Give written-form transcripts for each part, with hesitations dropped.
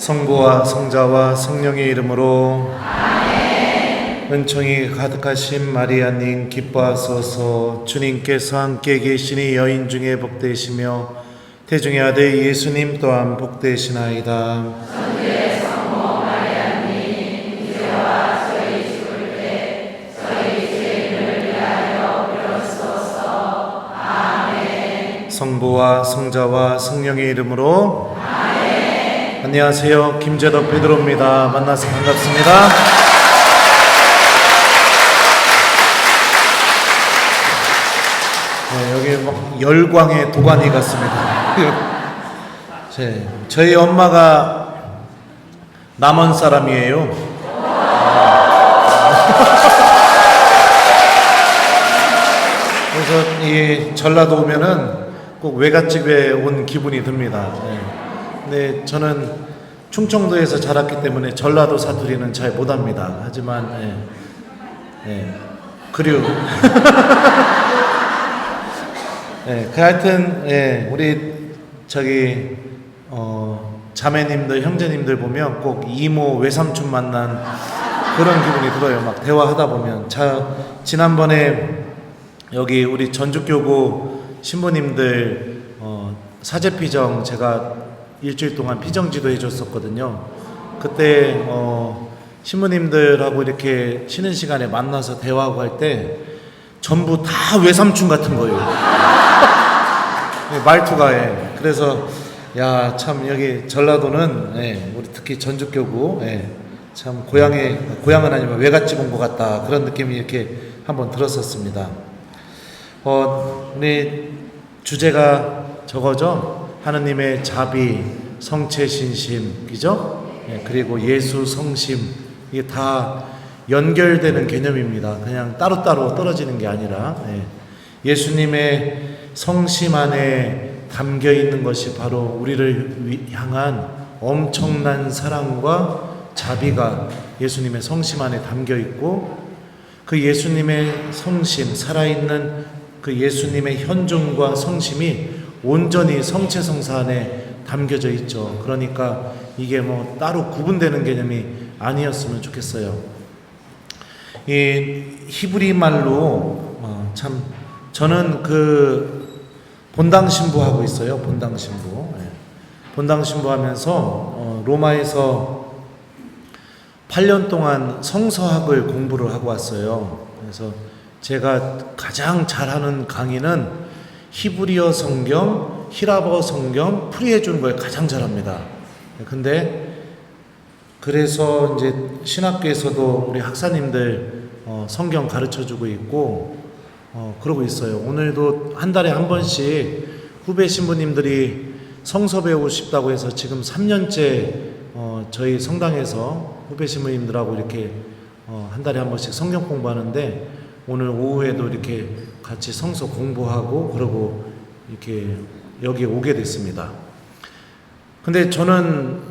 성부와 성자와 성령의 이름으로 아멘. 은총이 가득하신 마리아님 기뻐하소서. 주님께서 함께 계시니 여인 중에 복되시며 태중의 아들 예수님 또한 복되시나이다. 성주의 성모 마리아님 이제와 저희 죽을 때 저희 죄인을 위하여 빌어주소서. 아멘. 성부와 성자와 성령의 이름으로 아멘. 안녕하세요. 김재덕 베드로입니다. 만나서 반갑습니다. 네, 여기 막 열광의 도가니 같습니다. 저희 엄마가 남원 사람이에요. 그래서 이 전라도 오면은 꼭 외갓집에 온 기분이 듭니다. 근데 저는 충청도에서 자랐기 때문에 전라도 사투리는 잘 못합니다. 하지만 그리고 하여튼 우리 저기 자매님들 형제님들 보면 꼭 이모 외삼촌 만난 그런 기분이 들어요. 막 대화하다 보면. 지난번에 여기 우리 전주교구 신부님들 사제피정 제가 일주일 동안 피정지도 해줬었거든요. 그때 신부님들하고 이렇게 쉬는 시간에 만나서 대화하고 할 때 전부 다 외삼촌 같은 거예요. 말투가. 그래서 야, 참 여기 전라도는 우리 특히 전주교구 참 고향은 아니면 외갓집 온 것 같다, 그런 느낌이 이렇게 한번 들었었습니다. 우리 주제가 저거죠. 하느님의 자비, 성체신심, 그죠? 그리고 예수 성심, 이게 다 연결되는 개념입니다. 그냥 따로따로 떨어지는 게 아니라 예수님의 성심 안에 담겨 있는 것이 바로 우리를 향한 엄청난 사랑과 자비가 예수님의 성심 안에 담겨 있고, 그 예수님의 성심, 살아있는 그 예수님의 현존과 성심이 온전히 성체성사 안에 담겨져 있죠. 그러니까 이게 뭐 따로 구분되는 개념이 아니었으면 좋겠어요. 이 히브리 말로 참 저는 그 본당 신부하고 있어요. 본당 신부. 본당 신부하면서 로마에서 8년 동안 성서학을 공부를 하고 왔어요. 그래서 제가 가장 잘하는 강의는 히브리어 성경, 히라버 성경 풀이해 주는 걸 가장 잘합니다. 근데 그래서 이제 신학교에서도 우리 학사님들 성경 가르쳐 주고 있고 그러고 있어요. 오늘도 한 달에 한 번씩 후배 신부님들이 성서 배우고 싶다고 해서 지금 3년째 저희 성당에서 후배 신부님들하고 이렇게 한 달에 한 번씩 성경 공부하는데, 오늘 오후에도 이렇게 같이 성서 공부하고 그러고 이렇게 여기 오게 됐습니다. 근데 저는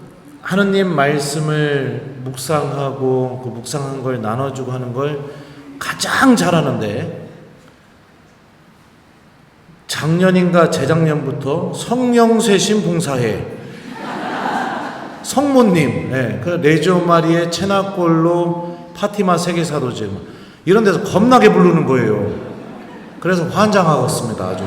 하느님 말씀을 묵상하고 그 묵상한 걸 나눠주고 하는 걸 가장 잘하는데, 작년인가 재작년부터 성령쇄신 봉사회 성모님, 그 레지오 마리의 체나콜로 파티마 세계사도제 이런 데서 겁나게 부르는 거예요. 그래서 환장하겠습니다. 아주.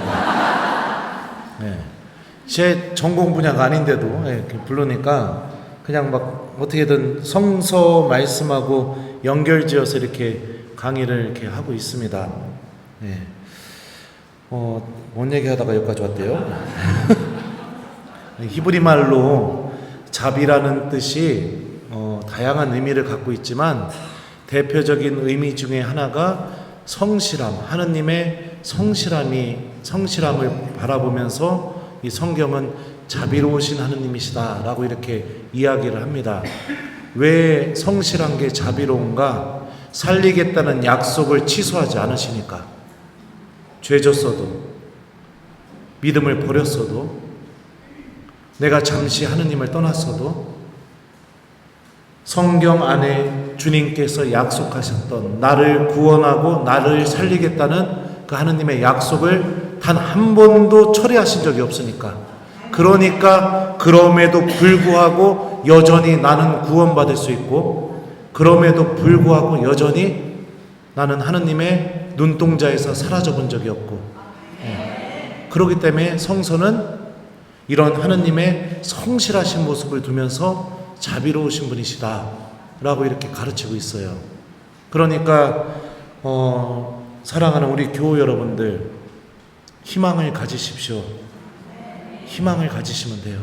제 전공 분야가 아닌데도 이렇게 부르니까 그냥 막 어떻게든 성서 말씀하고 연결지어서 이렇게 강의를 이렇게 하고 있습니다. 뭔 얘기하다가 여기까지 왔대요? 히브리 말로 자비라는 뜻이 다양한 의미를 갖고 있지만 대표적인 의미 중에 하나가 성실함, 하느님의 성실함을 바라보면서 이 성경은 자비로우신 하느님이시다라고 이렇게 이야기를 합니다. 왜 성실한 게 자비로운가? 살리겠다는 약속을 취소하지 않으시니까. 죄졌어도, 믿음을 버렸어도, 내가 잠시 하느님을 떠났어도 성경 안에 주님께서 약속하셨던 나를 구원하고 나를 살리겠다는 그 하느님의 약속을 단 한 번도 철회하신 적이 없으니까, 그러니까 그럼에도 불구하고 여전히 나는 구원받을 수 있고, 그럼에도 불구하고 여전히 나는 하느님의 눈동자에서 사라져 본 적이 없고, 그렇기 때문에 성서는 이런 하느님의 성실하신 모습을 두면서 자비로우신 분이시다 라고 이렇게 가르치고 있어요. 그러니까 사랑하는 우리 교우 여러분들, 희망을 가지십시오. 희망을 가지시면 돼요.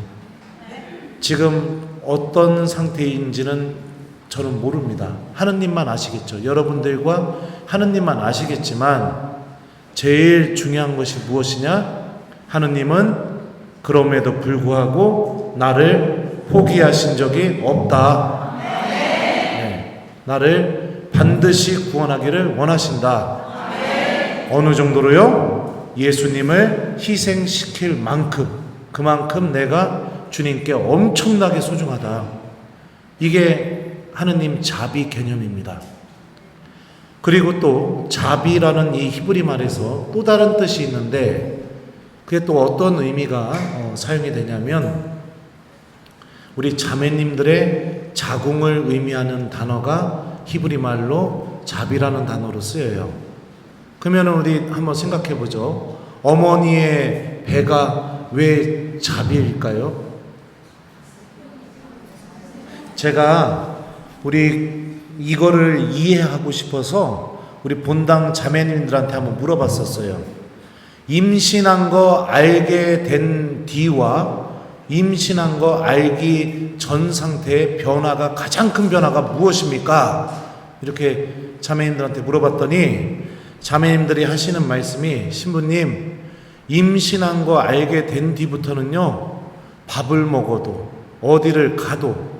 지금 어떤 상태인지는 저는 모릅니다. 하느님만 아시겠죠. 여러분들과 하느님만 아시겠지만 제일 중요한 것이 무엇이냐? 하느님은 그럼에도 불구하고 나를 포기하신 적이 없다. 네. 나를 반드시 구원하기를 원하신다. 어느 정도로요? 예수님을 희생시킬 만큼, 그만큼 내가 주님께 엄청나게 소중하다. 이게 하느님 자비 개념입니다. 그리고 또 자비라는 이 히브리 말에서 또 다른 뜻이 있는데, 그게 또 어떤 의미가 사용이 되냐면, 우리 자매님들의 자궁을 의미하는 단어가 히브리 말로 자비라는 단어로 쓰여요. 그러면 우리 한번 생각해 보죠. 어머니의 배가 왜 자비일까요? 제가 우리 이거를 이해하고 싶어서 우리 본당 자매님들한테 한번 물어봤었어요. 임신한 거 알게 된 뒤와 임신한 거 알기 전 상태의 변화가, 가장 큰 변화가 무엇입니까? 이렇게 자매님들한테 물어봤더니 자매님들이 하시는 말씀이, 신부님, 임신한 거 알게 된 뒤부터는요, 밥을 먹어도 어디를 가도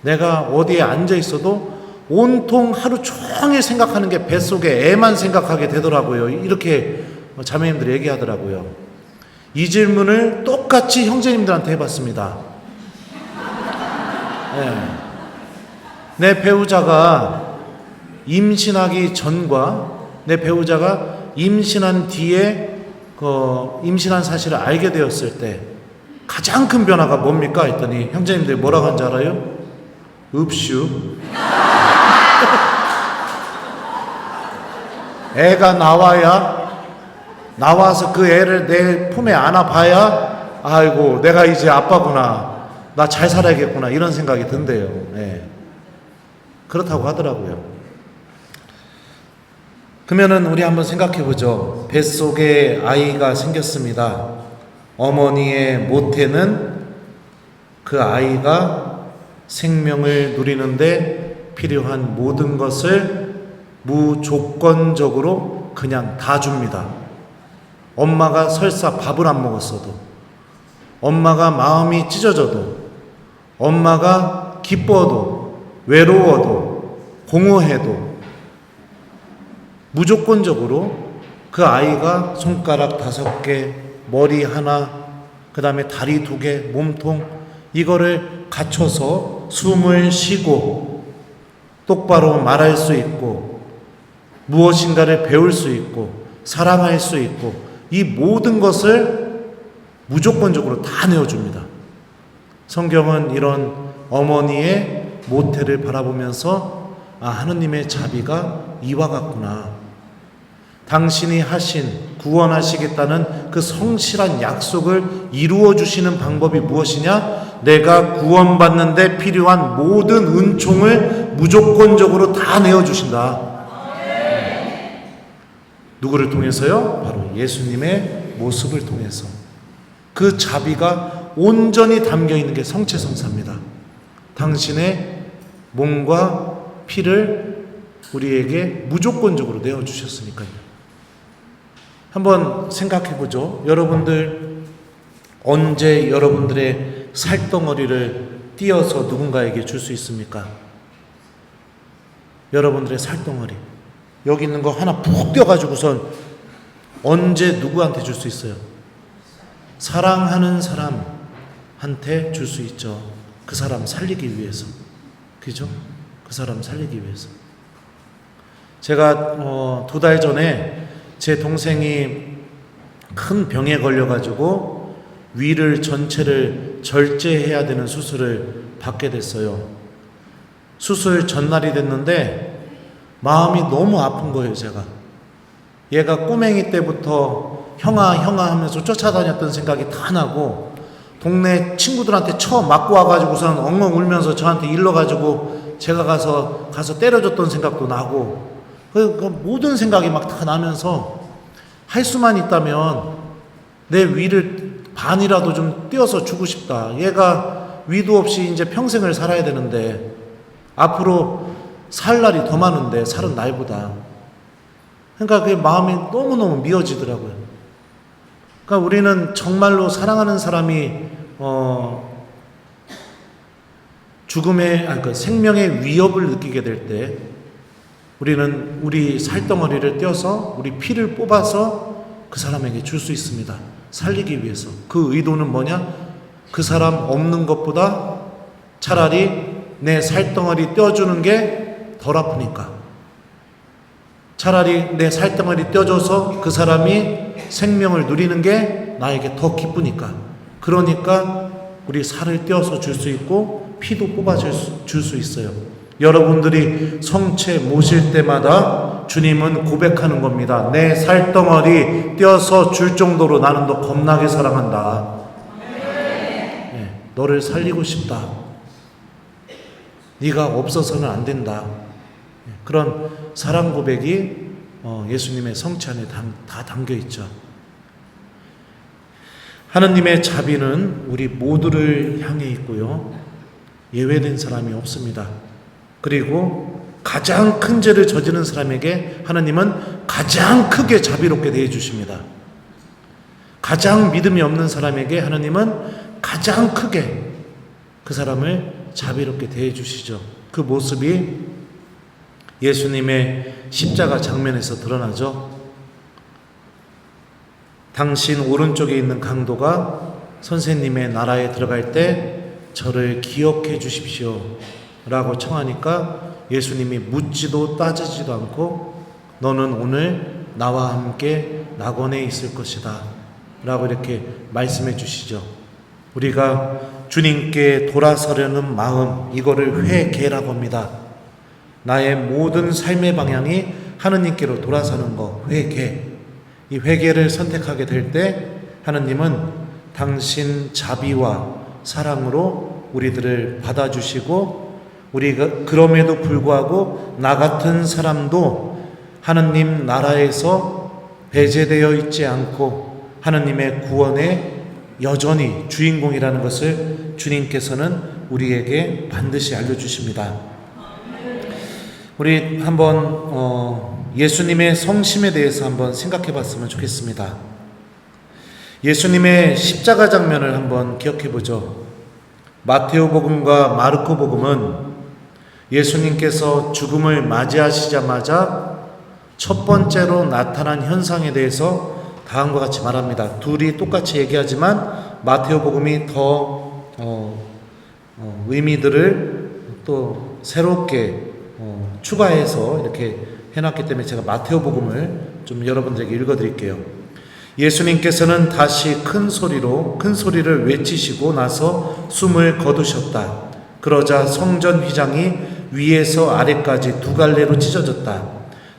내가 어디에 앉아 있어도 온통 하루 종일 생각하는 게 뱃속에 애만 생각하게 되더라고요. 이렇게 자매님들이 얘기하더라고요. 이 질문을 똑같이 형제님들한테 해봤습니다. 네. 내 배우자가 임신하기 전과 내 배우자가 임신한 뒤에 임신한 사실을 알게 되었을 때 가장 큰 변화가 뭡니까? 했더니 형제님들이 뭐라고 한지 알아요? 읍슈. 애가 나와서 그 애를 내 품에 안아봐야, 아이고 내가 이제 아빠구나, 나 잘 살아야겠구나, 이런 생각이 든대요. 네. 그렇다고 하더라고요. 그러면은 우리 한번 생각해 보죠. 뱃속에 아이가 생겼습니다. 어머니의 모태는 그 아이가 생명을 누리는데 필요한 모든 것을 무조건적으로 그냥 다 줍니다. 엄마가 설사 밥을 안 먹었어도, 엄마가 마음이 찢어져도, 엄마가 기뻐도, 외로워도, 공허해도 무조건적으로 그 아이가 손가락 5개, 머리 하나, 그 다음에 다리 2개, 몸통, 이거를 갖춰서 숨을 쉬고 똑바로 말할 수 있고 무엇인가를 배울 수 있고 사랑할 수 있고, 이 모든 것을 무조건적으로 다 내어줍니다. 성경은 이런 어머니의 모태를 바라보면서 하느님의 자비가 이와 같구나. 당신이 하신, 구원하시겠다는 그 성실한 약속을 이루어 주시는 방법이 무엇이냐? 내가 구원받는 데 필요한 모든 은총을 무조건적으로 다 내어주신다. 누구를 통해서요? 바로 예수님의 모습을 통해서. 그 자비가 온전히 담겨있는 게 성체성사입니다. 당신의 몸과 피를 우리에게 무조건적으로 내어주셨으니까요. 한번 생각해 보죠. 여러분들 언제 여러분들의 살덩어리를 띄어서 누군가에게 줄 수 있습니까? 여러분들의 살덩어리, 여기 있는 거 하나 푹 띄어가지고선 언제 누구한테 줄 수 있어요? 사랑하는 사람한테 줄 수 있죠. 그 사람 살리기 위해서. 그죠? 그 사람 살리기 위해서. 제가 2달 전에 제 동생이 큰 병에 걸려가지고 위를 전체를 절제해야 되는 수술을 받게 됐어요. 수술 전날이 됐는데 마음이 너무 아픈 거예요, 제가. 얘가 꼬맹이 때부터 형아 하면서 쫓아다녔던 생각이 다 나고, 동네 친구들한테 맞고 와가지고선 엉엉 울면서 저한테 일러가지고 제가 가서 때려줬던 생각도 나고, 그 모든 생각이 막 다 나면서 할 수만 있다면 내 위를 반이라도 좀 띄어서 주고 싶다. 얘가 위도 없이 이제 평생을 살아야 되는데, 앞으로 살 날이 더 많은데, 살은 날보다. 그러니까 그 마음이 너무너무 미어지더라고요. 그러니까 우리는 정말로 사랑하는 사람이 생명의 위협을 느끼게 될 때, 우리는 우리 살덩어리를 떼어서 우리 피를 뽑아서 그 사람에게 줄 수 있습니다. 살리기 위해서. 그 의도는 뭐냐? 그 사람 없는 것보다 차라리 내 살덩어리 떼어주는 게 덜 아프니까. 차라리 내 살덩어리 떼어줘서 그 사람이 생명을 누리는 게 나에게 더 기쁘니까. 그러니까 우리 살을 떼어서 줄 수 있고 피도 뽑아줄 수 있어요. 여러분들이 성체 모실 때마다 주님은 고백하는 겁니다. 내 살덩어리 떼어서 줄 정도로 나는 너 겁나게 사랑한다. 네, 너를 살리고 싶다. 네가 없어서는 안 된다. 그런 사랑 고백이 예수님의 성체 안에 다 담겨 있죠. 하느님의 자비는 우리 모두를 향해 있고요. 예외된 사람이 없습니다. 그리고 가장 큰 죄를 저지른 사람에게 하느님은 가장 크게 자비롭게 대해 주십니다. 가장 믿음이 없는 사람에게 하느님은 가장 크게 그 사람을 자비롭게 대해 주시죠. 그 모습이 예수님의 십자가 장면에서 드러나죠. 당신 오른쪽에 있는 강도가 선생님의 나라에 들어갈 때 저를 기억해 주십시오 라고 청하니까 예수님이 묻지도 따지지도 않고 너는 오늘 나와 함께 낙원에 있을 것이다 라고 이렇게 말씀해 주시죠. 우리가 주님께 돌아서려는 마음, 이거를 회개라고 합니다. 나의 모든 삶의 방향이 하느님께로 돌아서는 거, 회개. 이 회개를 선택하게 될 때 하느님은 당신 자비와 사랑으로 우리들을 받아주시고, 우리가 그럼에도 불구하고 나 같은 사람도 하느님 나라에서 배제되어 있지 않고 하느님의 구원의 여전히 주인공이라는 것을 주님께서는 우리에게 반드시 알려주십니다. 우리 한번 예수님의 성심에 대해서 한번 생각해 봤으면 좋겠습니다. 예수님의 십자가 장면을 한번 기억해 보죠. 마테오 복음과 마르코 복음은 예수님께서 죽음을 맞이하시자마자 첫 번째로 나타난 현상에 대해서 다음과 같이 말합니다. 둘이 똑같이 얘기하지만 마테오 복음이 더 의미들을 또 새롭게 추가해서 이렇게 해놨기 때문에 제가 마테오 복음을 좀 여러분들에게 읽어드릴게요. 예수님께서는 다시 큰 소리를 외치시고 나서 숨을 거두셨다. 그러자 성전 휘장이 위에서 아래까지 두 갈래로 찢어졌다.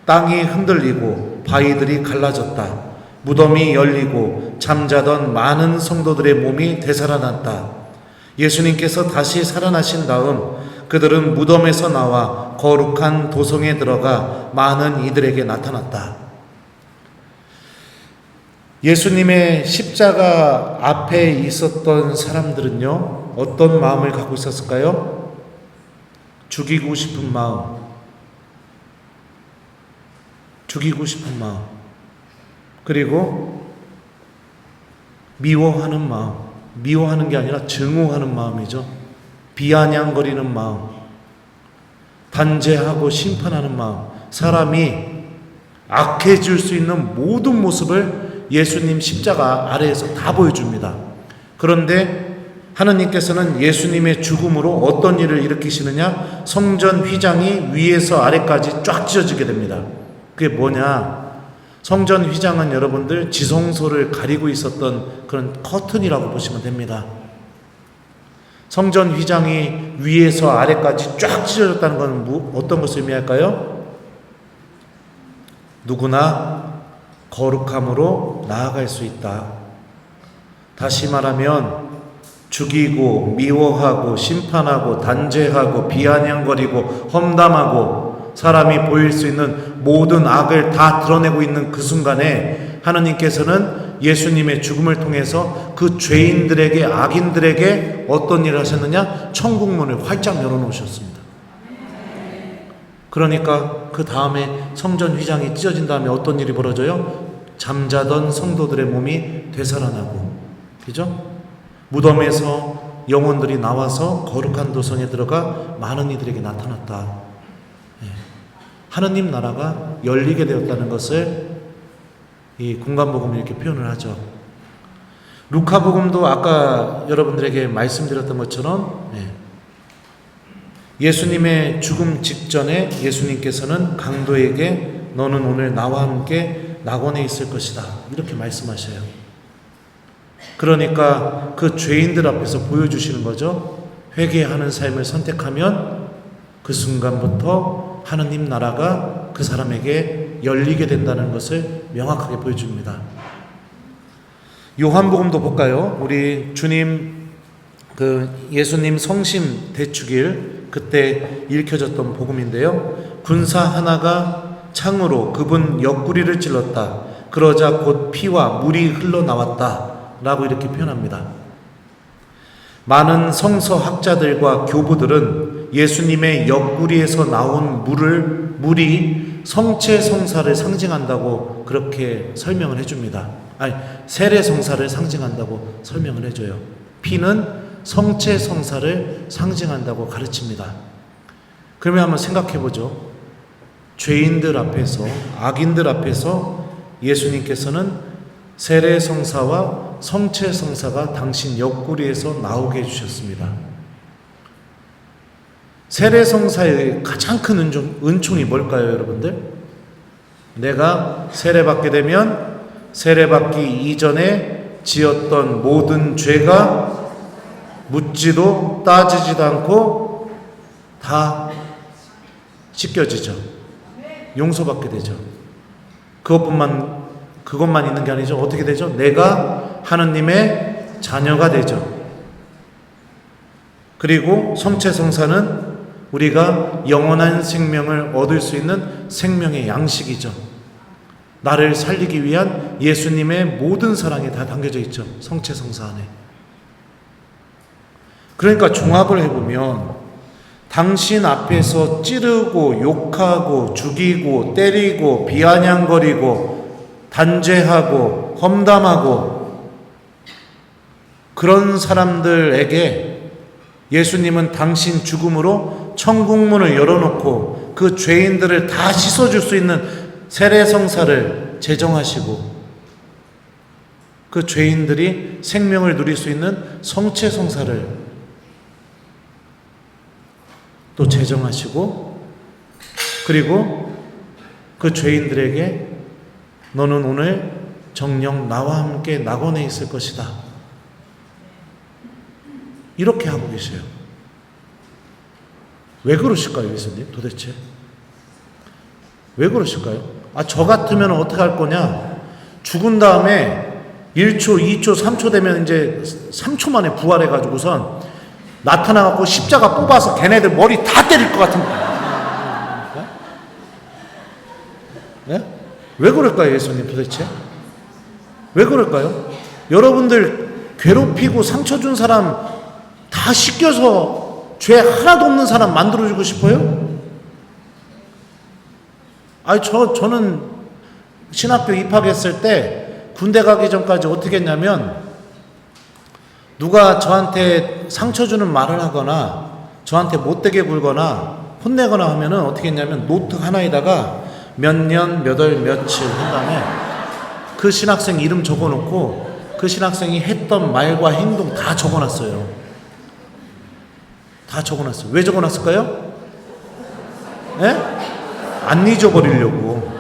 땅이 흔들리고 바위들이 갈라졌다. 무덤이 열리고 잠자던 많은 성도들의 몸이 되살아났다. 예수님께서 다시 살아나신 다음 그들은 무덤에서 나와 거룩한 도성에 들어가 많은 이들에게 나타났다. 예수님의 십자가 앞에 있었던 사람들은요, 어떤 마음을 갖고 있었을까요? 죽이고 싶은 마음. 죽이고 싶은 마음. 그리고 미워하는 마음. 미워하는 게 아니라 증오하는 마음이죠. 비아냥거리는 마음. 단죄하고 심판하는 마음. 사람이 악해질 수 있는 모든 모습을 예수님 십자가 아래에서 다 보여줍니다. 그런데 하느님께서는 예수님의 죽음으로 어떤 일을 일으키시느냐? 성전 휘장이 위에서 아래까지 쫙 찢어지게 됩니다. 그게 뭐냐? 성전 휘장은 여러분들 지성소를 가리고 있었던 그런 커튼이라고 보시면 됩니다. 성전 휘장이 위에서 아래까지 쫙 찢어졌다는 건 어떤 것을 의미할까요? 누구나 거룩함으로 나아갈 수 있다. 다시 말하면 죽이고 미워하고 심판하고 단죄하고 비아냥거리고 험담하고 사람이 보일 수 있는 모든 악을 다 드러내고 있는 그 순간에 하느님께서는 예수님의 죽음을 통해서 그 죄인들에게, 악인들에게 어떤 일을 하셨느냐? 천국문을 활짝 열어놓으셨습니다. 그러니까 그 다음에 성전 휘장이 찢어진 다음에 어떤 일이 벌어져요? 잠자던 성도들의 몸이 되살아나고, 그죠? 무덤에서 영혼들이 나와서 거룩한 도성에 들어가 많은 이들에게 나타났다. 하느님 나라가 열리게 되었다는 것을 이 공간복음을 이렇게 표현을 하죠. 루카복음도 아까 여러분들에게 말씀드렸던 것처럼 예수님의 죽음 직전에 예수님께서는 강도에게 너는 오늘 나와 함께 낙원에 있을 것이다, 이렇게 말씀하셔요. 그러니까 그 죄인들 앞에서 보여주시는 거죠. 회개하는 삶을 선택하면 그 순간부터 하느님 나라가 그 사람에게 열리게 된다는 것을 명확하게 보여줍니다. 요한복음도 볼까요? 우리 주님 예수님 성심 대축일 그때 읽혀졌던 복음인데요. 군사 하나가 창으로 그분 옆구리를 찔렀다. 그러자 곧 피와 물이 흘러나왔다 라고 이렇게 표현합니다. 많은 성서학자들과 교부들은 예수님의 옆구리에서 나온 물이 성체성사를 상징한다고 그렇게 설명을 해줍니다. 세례성사를 상징한다고 설명을 해줘요. 피는 성체성사를 상징한다고 가르칩니다. 그러면 한번 생각해보죠. 죄인들 앞에서, 악인들 앞에서 예수님께서는 세례성사와 성체성사가 당신 옆구리에서 나오게 해주셨습니다. 세례성사의 가장 큰 은총이 뭘까요, 여러분들? 내가 세례받게 되면 세례받기 이전에 지었던 모든 죄가 묻지도 따지지도 않고 다 씻겨지죠. 용서받게 되죠. 그것만 있는 게 아니죠. 어떻게 되죠? 내가 하느님의 자녀가 되죠. 그리고 성체성사는 우리가 영원한 생명을 얻을 수 있는 생명의 양식이죠. 나를 살리기 위한 예수님의 모든 사랑이 다 담겨져 있죠. 성체성사 안에. 그러니까 종합을 해보면 당신 앞에서 찌르고 욕하고 죽이고 때리고 비아냥거리고 단죄하고 험담하고 그런 사람들에게 예수님은 당신 죽음으로 천국문을 열어놓고 그 죄인들을 다 씻어줄 수 있는 세례성사를 제정하시고 그 죄인들이 생명을 누릴 수 있는 성체성사를 또 제정하시고 그리고 그 죄인들에게 너는 오늘 정녕 나와 함께 낙원에 있을 것이다, 이렇게 하고 계세요. 왜 그러실까요, 예수님? 도대체 왜 그러실까요? 저 같으면 어떻게 할 거냐? 죽은 다음에 1초, 2초, 3초 되면 이제 3초 만에 부활해가지고선 나타나갖고 십자가 뽑아서 걔네들 머리 다 때릴 것 같은 거예요. 네? 왜 그럴까요, 예수님 도대체? 왜 그럴까요? 여러분들 괴롭히고 상처 준 사람 다 씻겨서 죄 하나도 없는 사람 만들어주고 싶어요? 저는 신학교 입학했을 때 군대 가기 전까지 어떻게 했냐면 누가 저한테 상처 주는 말을 하거나 저한테 못되게 굴거나 혼내거나 하면은 어떻게 했냐면 노트 하나에다가 몇 년, 몇 월, 며칠 한 다음에 그 신학생 이름 적어놓고 그 신학생이 했던 말과 행동 다 적어놨어요. 다 적어놨어요. 왜 적어놨을까요? 네? 안 잊어버리려고.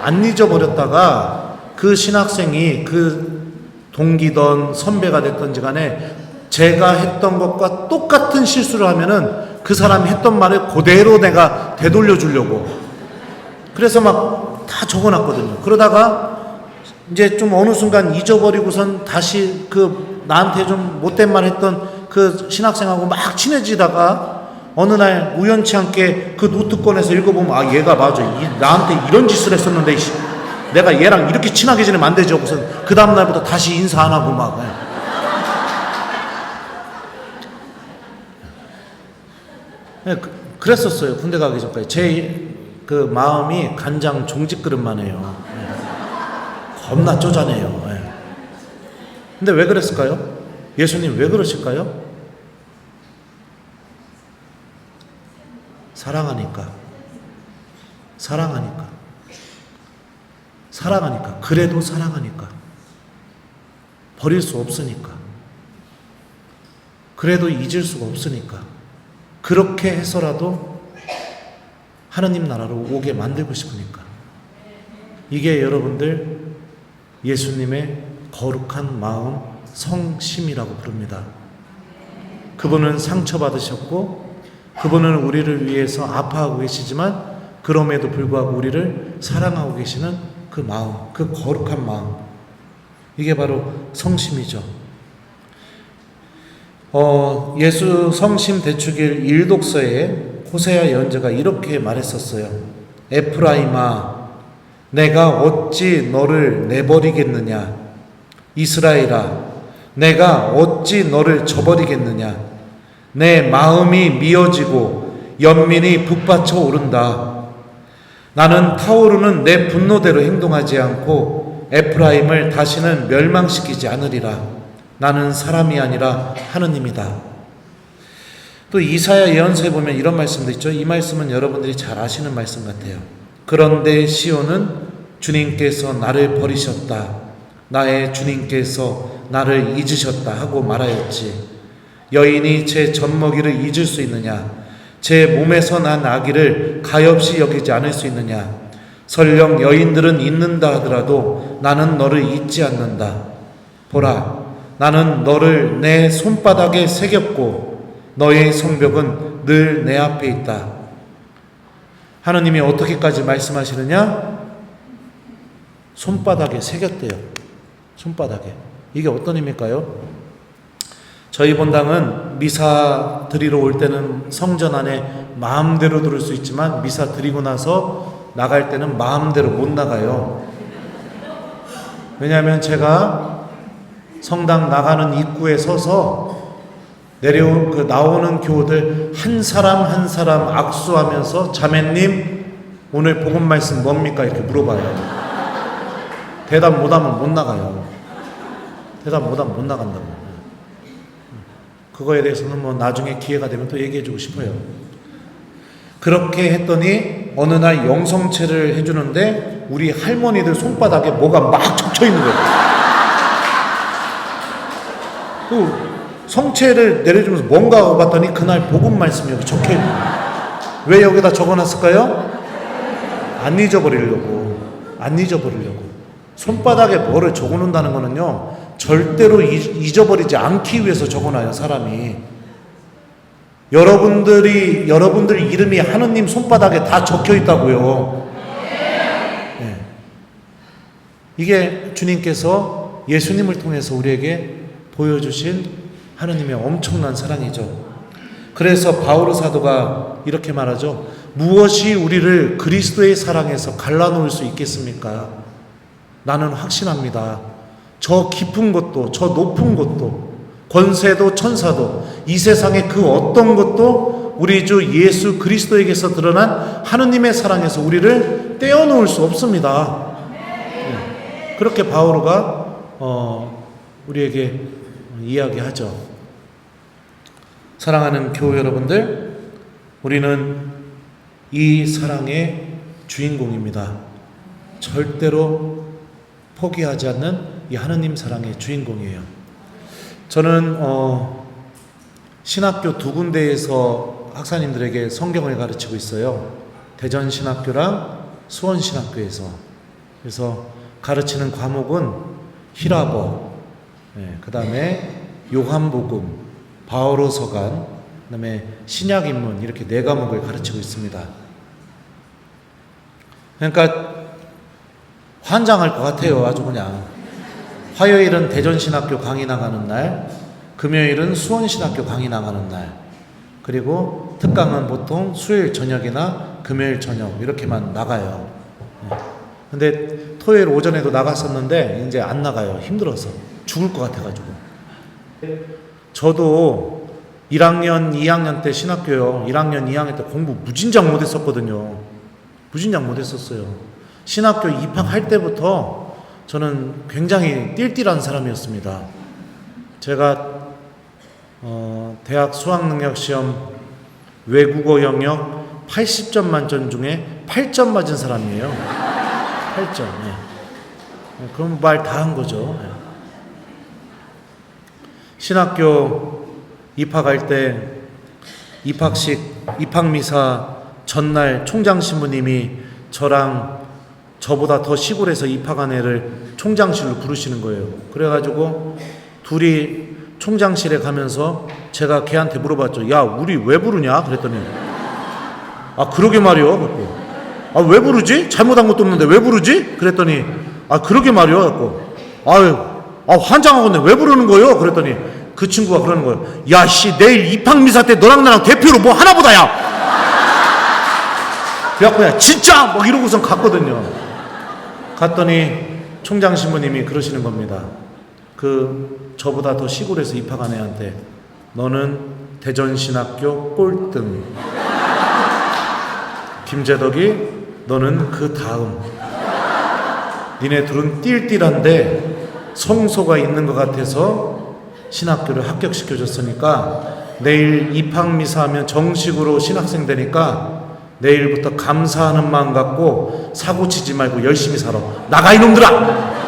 안 잊어버렸다가 그 신학생이 그 동기든 선배가 됐든지 간에 제가 했던 것과 똑같은 실수를 하면은 그 사람이 했던 말을 그대로 내가 되돌려 주려고. 그래서 막 다 적어놨거든요. 그러다가 이제 좀 어느 순간 잊어버리고선 다시 그 나한테 좀 못된 말 했던 그 신학생하고 막 친해지다가 어느 날 우연치 않게 그 노트 꺼내서 읽어보면 아 얘가 맞아. 나한테 이런 짓을 했었는데 내가 얘랑 이렇게 친하게 지내면 안 되죠. 우선 그 다음날부터 다시 인사 안 하고 막. 그랬었어요. 군대 가기 전까지. 제 그 마음이 간장 종짓 그릇만 해요. 겁나 쪼잔해요. 근데 왜 그랬을까요? 예수님 왜 그러실까요? 사랑하니까. 그래도 사랑하니까. 버릴 수 없으니까. 그래도 잊을 수가 없으니까. 그렇게 해서라도 하느님 나라로 오게 만들고 싶으니까. 이게 여러분들 예수님의 거룩한 마음, 성심이라고 부릅니다. 그분은 상처받으셨고 그분은 우리를 위해서 아파하고 계시지만 그럼에도 불구하고 우리를 사랑하고 계시는 그 마음, 그 거룩한 마음, 이게 바로 성심이죠. 예수 성심 대축일 일독서에 호세아 예언자가 이렇게 말했었어요. 에프라임아, 내가 어찌 너를 내버리겠느냐? 이스라엘아, 내가 어찌 너를 저버리겠느냐? 내 마음이 미어지고 연민이 북받쳐 오른다. 나는 타오르는 내 분노대로 행동하지 않고 에프라임을 다시는 멸망시키지 않으리라. 나는 사람이 아니라 하느님이다. 또 이사야 예언서에 보면 이런 말씀도 있죠. 이 말씀은 여러분들이 잘 아시는 말씀 같아요. 그런데 시온은 주님께서 나를 버리셨다. 나의 주님께서 나를 잊으셨다 하고 말하였지. 여인이 제 젖먹이를 잊을 수 있느냐? 제 몸에서 난 아기를 가엾이 여기지 않을 수 있느냐? 설령 여인들은 잊는다 하더라도 나는 너를 잊지 않는다. 보라, 나는 너를 내 손바닥에 새겼고 너의 성벽은 늘 내 앞에 있다. 하느님이 어떻게까지 말씀하시느냐? 손바닥에 새겼대요. 손바닥에. 이게 어떤 의미일까요? 저희 본당은 미사 드리러 올 때는 성전 안에 마음대로 들을 수 있지만 미사 드리고 나서 나갈 때는 마음대로 못 나가요. 왜냐하면 제가 성당 나가는 입구에 서서 나오는 교우들 한 사람 한 사람 악수하면서 자매님 오늘 복음 말씀 뭡니까? 이렇게 물어봐요. 대답 못하면 못 나가요. 대답 못하면 못 나간다고. 그거에 대해서는 뭐 나중에 기회가 되면 또 얘기해주고 싶어요. 그렇게 했더니 어느 날 영성체를 해주는데 우리 할머니들 손바닥에 뭐가 막 적혀있는 거예요. 그 성체를 내려주면서 뭔가 하고 봤더니 그날 복음 말씀이 여기 적혀있는 거예요. 왜 여기다 적어놨을까요? 안 잊어버리려고. 손바닥에 뭐를 적어놓는다는 거는요, 절대로 잊어버리지 않기 위해서 적어놔요, 사람이. 여러분들 이름이 하느님 손바닥에 다 적혀 있다고요. 네. 이게 주님께서 예수님을 통해서 우리에게 보여주신 하느님의 엄청난 사랑이죠. 그래서 바오로 사도가 이렇게 말하죠. 무엇이 우리를 그리스도의 사랑에서 갈라놓을 수 있겠습니까? 나는 확신합니다. 저 깊은 것도, 저 높은 것도, 권세도 천사도, 이 세상의 그 어떤 것도 우리 주 예수 그리스도에게서 드러난 하느님의 사랑에서 우리를 떼어놓을 수 없습니다. 그렇게 바오로가 우리에게 이야기하죠. 사랑하는 교우 여러분들, 우리는 이 사랑의 주인공입니다. 절대로 포기하지 않는 이 하느님 사랑의 주인공이에요. 저는 신학교 두 군데에서 학사님들에게 성경을 가르치고 있어요. 대전신학교랑 수원신학교에서. 그래서 가르치는 과목은 히라보, 그 다음에 요한복음, 바오로서간, 그다음에 신약인문 이렇게 4과목을 가르치고 있습니다. 그러니까 환장할 것 같아요. 아주 그냥. 화요일은 대전신학교 강의 나가는 날, 금요일은 수원신학교 강의 나가는 날, 그리고 특강은 보통 수요일 저녁이나 금요일 저녁 이렇게만 나가요. 근데 토요일 오전에도 나갔었는데 이제 안 나가요. 힘들어서 죽을 것 같아가지고. 저도 1학년, 2학년 때 신학교요. 1학년, 2학년 때 공부 무진장 못했었거든요. 무진장 못했었어요. 신학교 입학할 때부터 저는 굉장히 띨띨한 사람이었습니다. 제가 대학 수학능력시험 외국어 영역 80점 만점 중에 8점 맞은 사람이에요. 8점. 네. 그럼 말 다 한 거죠. 신학교 입학할 때 입학식, 입학미사 전날 총장신부님이 저보다 더 시골에서 입학한 애를 총장실로 부르시는 거예요. 그래가지고 둘이 총장실에 가면서 제가 걔한테 물어봤죠. 야, 우리 왜 부르냐? 그랬더니 그러게 말이요. 왜 부르지? 잘못한 것도 없는데 왜 부르지? 그랬더니 그러게 말이요. 환장하겠네. 왜 부르는 거요? 그랬더니 그 친구가 그러는 거예요. 야, 씨, 내일 입학미사 때 너랑 나랑 대표로 뭐 하나 보다, 야! 그래갖고, 야, 진짜! 막 이러고선 갔거든요. 갔더니 총장 신부님이 그러시는 겁니다. 저보다 더 시골에서 입학한 애한테 너는 대전신학교 꼴등. 김재덕이 너는 그 다음. 니네 둘은 띨띨한데 성소가 있는 것 같아서 신학교를 합격시켜줬으니까 내일 입학미사하면 정식으로 신학생 되니까 내일부터 감사하는 마음 갖고 사고치지 말고 열심히 살아. 나가 이놈들아!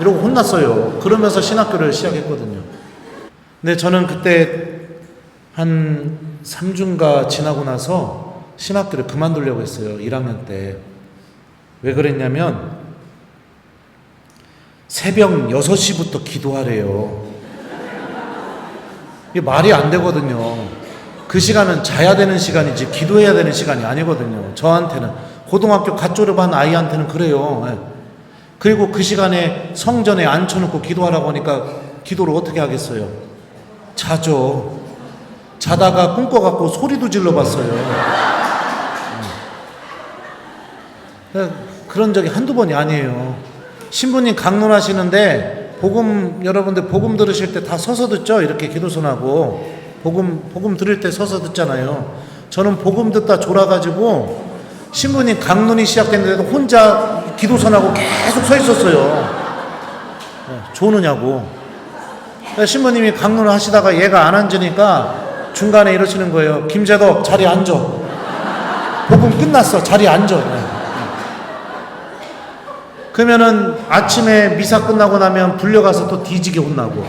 이러고 혼났어요. 그러면서 신학교를 시작했거든요. 근데 저는 그때 한 3주인가 지나고 나서 신학교를 그만두려고 했어요. 1학년 때. 왜 그랬냐면 새벽 6시부터 기도하래요. 이게 말이 안 되거든요. 그 시간은 자야 되는 시간이지 기도해야 되는 시간이 아니거든요. 저한테는. 고등학교 갓 졸업한 아이한테는 그래요. 그리고 그 시간에 성전에 앉혀놓고 기도하라고 하니까 기도를 어떻게 하겠어요? 자죠. 자다가 꿈꿔갖고 소리도 질러봤어요. 그런 적이 한두 번이 아니에요. 신부님 강론하시는데 여러분들 복음 들으실 때 다 서서 듣죠? 이렇게 기도선하고 복음 들을 때 서서 듣잖아요. 저는 복음 듣다 졸아가지고 신부님 강론이 시작됐는데도 혼자 기도선하고 계속 서 있었어요. 조느냐고. 신부님이 강론을 하시다가 얘가 안 앉으니까 중간에 이러시는 거예요. 김재덕 자리에 앉아. 복음 끝났어. 자리에 앉아. 그러면은 아침에 미사 끝나고 나면 불려가서 또 뒤지게 혼나고,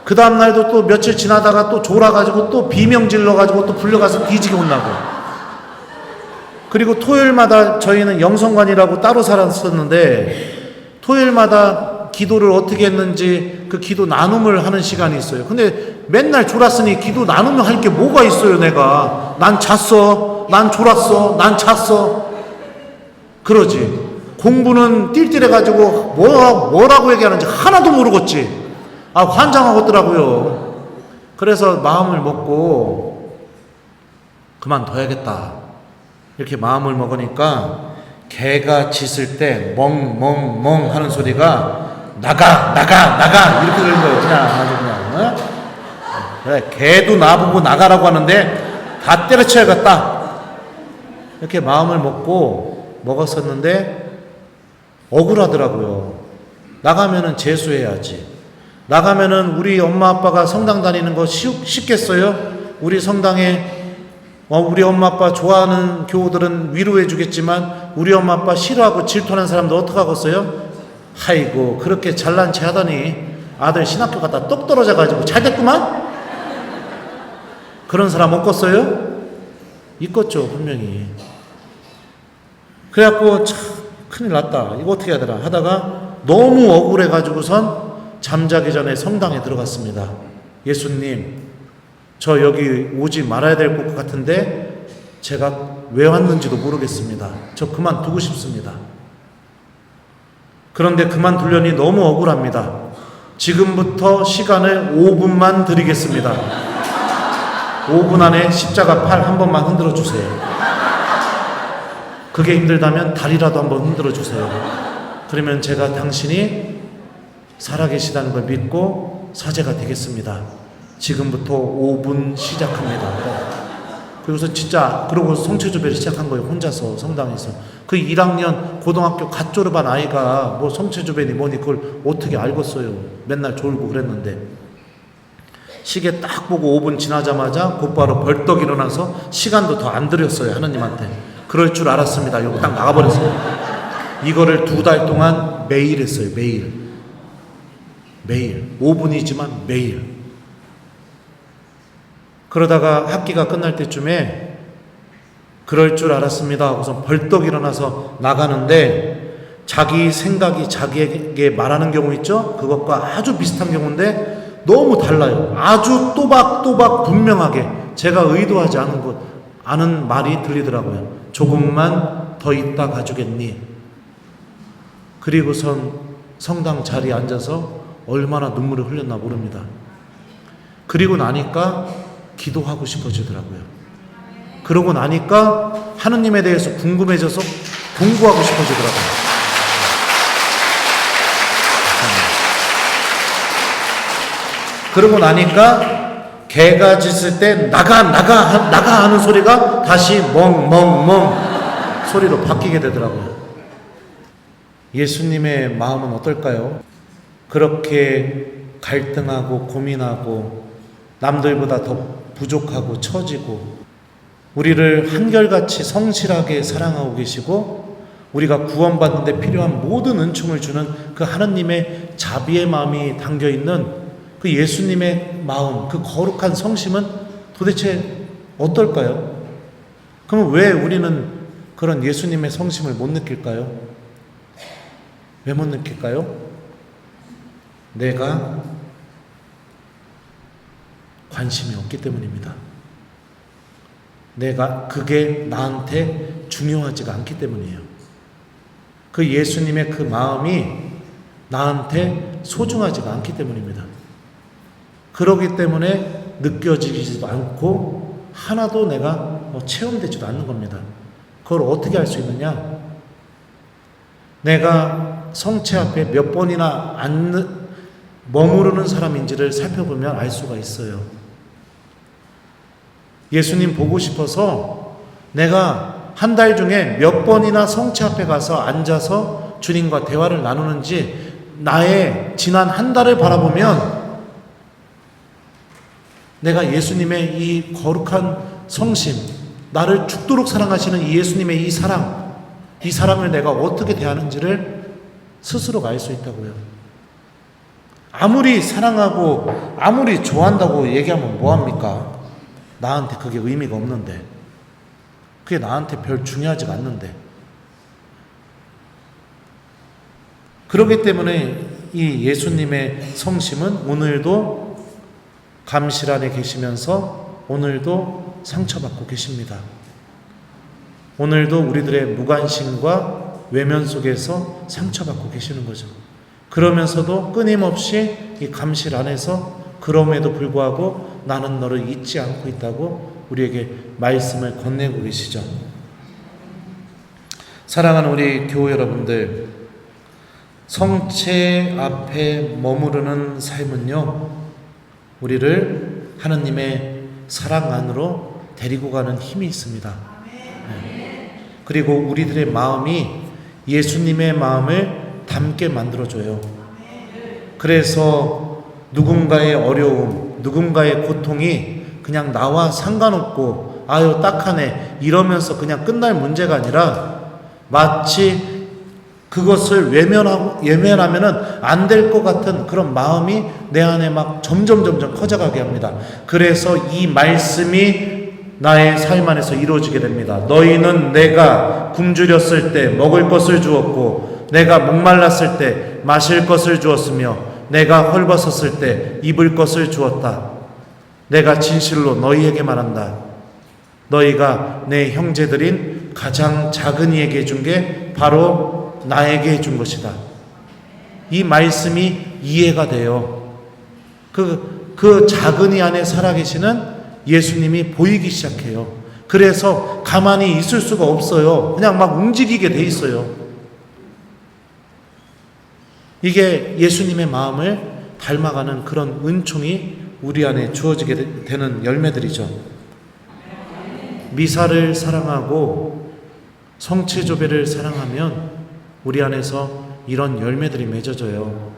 그 다음날도 또 며칠 지나다가 또 졸아가지고 또 비명 질러가지고 또 불려가서 뒤지게 혼나고, 그리고 토요일마다 저희는 영성관이라고 따로 살았었는데 토요일마다 기도를 어떻게 했는지 그 기도 나눔을 하는 시간이 있어요. 근데 맨날 졸았으니 기도 나눔을 할 게 뭐가 있어요. 내가 난 잤어, 난 졸았어, 난 잤어 그러지. 공부는 띨띨해가지고 뭐라고 얘기하는지 하나도 모르겠지. 환장하겠더라고요. 그래서 마음을 먹고 그만둬야겠다 이렇게 마음을 먹으니까 개가 짖을 때 멍멍멍 하는 소리가 나가 이렇게 들리는 거예요. 그냥 아주 그냥. 그래, 개도 나보고 나가라고 하는데 다 때려쳐야겠다 이렇게 마음을 먹었었는데 억울하더라고요. 나가면은 재수해야지. 나가면은 우리 엄마 아빠가 성당 다니는 거 쉽겠어요? 우리 성당에 우리 엄마 아빠 좋아하는 교우들은 위로해 주겠지만 우리 엄마 아빠 싫어하고 질투하는 사람들 어떡하겠어요? 아이고 그렇게 잘난 체 하더니 아들 신학교 갔다 똑 떨어져 가지고 잘 됐구만? 그런 사람 없겠어요? 있겠죠 분명히. 그래갖고 참 큰일 났다. 이거 어떻게 해야 되나 하다가 너무 억울해가지고선 잠자기 전에 성당에 들어갔습니다. 예수님, 저 여기 오지 말아야 될 것 같은데 제가 왜 왔는지도 모르겠습니다. 저 그만두고 싶습니다. 그런데 그만두려니 너무 억울합니다. 지금부터 시간을 5분만 드리겠습니다. 5분 안에 십자가 팔 한 번만 흔들어 주세요. 그게 힘들다면 다리라도 한번 흔들어 주세요. 그러면 제가 당신이 살아계시다는 걸 믿고 사제가 되겠습니다. 지금부터 5분 시작합니다. 그리고서 진짜 그러고 성체조배를 시작한 거예요. 혼자서 성당에서. 그 1학년 고등학교 갓 졸업한 아이가 뭐 성체조배니 뭐니 그걸 어떻게 알겠어요. 맨날 졸고 그랬는데 시계 딱 보고 5분 지나자마자 곧바로 벌떡 일어나서 시간도 더 안 들였어요. 하느님한테. 그럴 줄 알았습니다. 이거 딱 나가버렸어요. 이거를 2달 동안 매일 했어요. 매일 5분이지만 매일. 그러다가 학기가 끝날 때쯤에 그럴 줄 알았습니다 하고서 벌떡 일어나서 나가는데 자기 생각이 자기에게 말하는 경우 있죠? 그것과 아주 비슷한 경우인데 너무 달라요. 아주 또박또박 분명하게 제가 의도하지 않은 말이 들리더라고요. 조금만 더 있다 가주겠니? 그리고선 성당 자리에 앉아서 얼마나 눈물을 흘렸나 모릅니다. 그리고 나니까 기도하고 싶어지더라고요. 그러고 나니까 하느님에 대해서 궁금해져서 공부하고 싶어지더라고요. 그러고 나니까 개가 짖을 때 나가 하는 소리가 다시 멍멍멍 소리로 바뀌게 되더라고요. 예수님의 마음은 어떨까요? 그렇게 갈등하고 고민하고 남들보다 더 부족하고 처지고 우리를 한결같이 성실하게 사랑하고 계시고 우리가 구원받는 데 필요한 모든 은총을 주는 그 하느님의 자비의 마음이 담겨있는 그 예수님의 마음, 그 거룩한 성심은 도대체 어떨까요? 그럼 왜 우리는 그런 예수님의 성심을 못 느낄까요? 왜 못 느낄까요? 내가 관심이 없기 때문입니다. 그게 나한테 중요하지가 않기 때문이에요. 그 예수님의 그 마음이 나한테 소중하지가 않기 때문입니다. 그러기 때문에 느껴지지도 않고 하나도 내가 체험되지도 않는 겁니다. 그걸 어떻게 알 수 있느냐? 내가 성체 앞에 몇 번이나 머무르는 사람인지를 살펴보면 알 수가 있어요. 예수님 보고 싶어서 내가 한 달 중에 몇 번이나 성체 앞에 가서 앉아서 주님과 대화를 나누는지 나의 지난 한 달을 바라보면 내가 예수님의 이 거룩한 성심, 나를 죽도록 사랑하시는 이 예수님의 이 사랑을 내가 어떻게 대하는지를 스스로가 알 수 있다고요. 아무리 사랑하고 아무리 좋아한다고 얘기하면 뭐합니까? 나한테 그게 의미가 없는데, 그게 나한테 별 중요하지가 않는데. 그렇기 때문에 이 예수님의 성심은 오늘도 감실 안에 계시면서 오늘도 상처받고 계십니다. 오늘도 우리들의 무관심과 외면 속에서 상처받고 계시는 거죠. 그러면서도 끊임없이 이 감실 안에서 그럼에도 불구하고 나는 너를 잊지 않고 있다고 우리에게 말씀을 건네고 계시죠. 사랑하는 우리 교우 여러분들, 성체 앞에 머무르는 삶은요, 우리를 하느님의 사랑 안으로 데리고 가는 힘이 있습니다. 네. 그리고 우리들의 마음이 예수님의 마음을 담게 만들어줘요. 그래서 누군가의 어려움, 누군가의 고통이 그냥 나와 상관없고 아유 딱하네 이러면서 그냥 끝날 문제가 아니라 마치 그것을 외면하면은 안 될 것 같은 그런 마음이 내 안에 막 점점 커져가게 합니다. 그래서 이 말씀이 나의 삶 안에서 이루어지게 됩니다. 너희는 내가 굶주렸을 때 먹을 것을 주었고 내가 목말랐을 때 마실 것을 주었으며 내가 헐벗었을 때 입을 것을 주었다. 내가 진실로 너희에게 말한다. 너희가 내 형제들인 가장 작은 이에게 준 게 바로 나에게 준 것이다. 이 말씀이 이해가 돼요. 그 작은 이 안에 살아계시는 예수님이 보이기 시작해요. 그래서 가만히 있을 수가 없어요. 그냥 막 움직이게 돼 있어요. 이게 예수님의 마음을 닮아가는 그런 은총이 우리 안에 주어지게 되는 열매들이죠. 미사를 사랑하고 성체조배를 사랑하면 우리 안에서 이런 열매들이 맺어져요.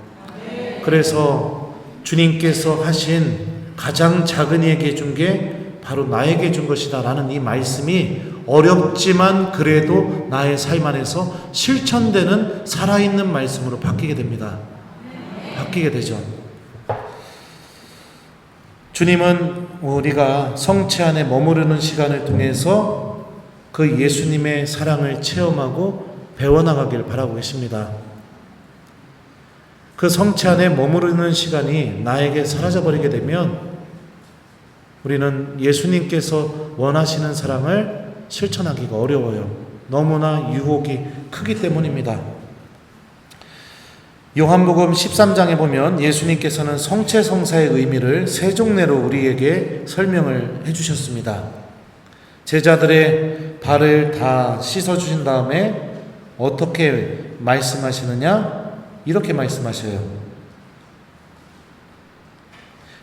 그래서 주님께서 하신 가장 작은 이에게 준 게 바로 나에게 준 것이다 라는 이 말씀이 어렵지만 그래도 나의 삶 안에서 실천되는 살아있는 말씀으로 바뀌게 됩니다. 바뀌게 되죠. 주님은 우리가 성체 안에 머무르는 시간을 통해서 그 예수님의 사랑을 체험하고 배워나가길 바라고 계십니다. 그 성체 안에 머무르는 시간이 나에게 사라져버리게 되면 우리는 예수님께서 원하시는 사랑을 실천하기가 어려워요. 너무나 유혹이 크기 때문입니다. 요한복음 13장에 보면 예수님께서는 성체성사의 의미를 세 종례로 우리에게 설명을 해주셨습니다. 제자들의 발을 다 씻어주신 다음에 어떻게 말씀하시느냐? 이렇게 말씀하셔요.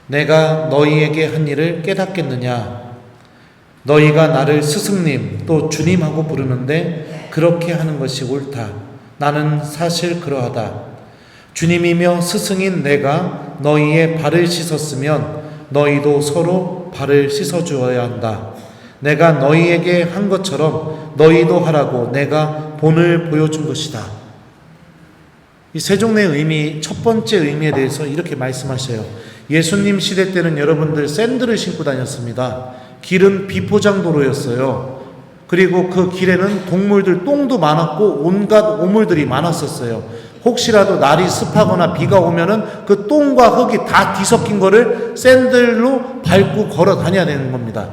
내가 너희에게 한 일을 깨닫겠느냐? 너희가 나를 스승님 또 주님하고 부르는데 그렇게 하는 것이 옳다. 나는 사실 그러하다. 주님이며 스승인 내가 너희의 발을 씻었으면 너희도 서로 발을 씻어주어야 한다. 내가 너희에게 한 것처럼 너희도 하라고 내가 본을 보여준 것이다. 이 세종례의 의미, 첫 번째 의미에 대해서 이렇게 말씀하셔요. 예수님 시대 때는 여러분들 샌들을 신고 다녔습니다. 길은 비포장도로였어요. 그리고 그 길에는 동물들 똥도 많았고 온갖 오물들이 많았었어요. 혹시라도 날이 습하거나 비가 오면은 그 똥과 흙이 다 뒤섞인 거를 샌들로 밟고 걸어 다녀야 되는 겁니다.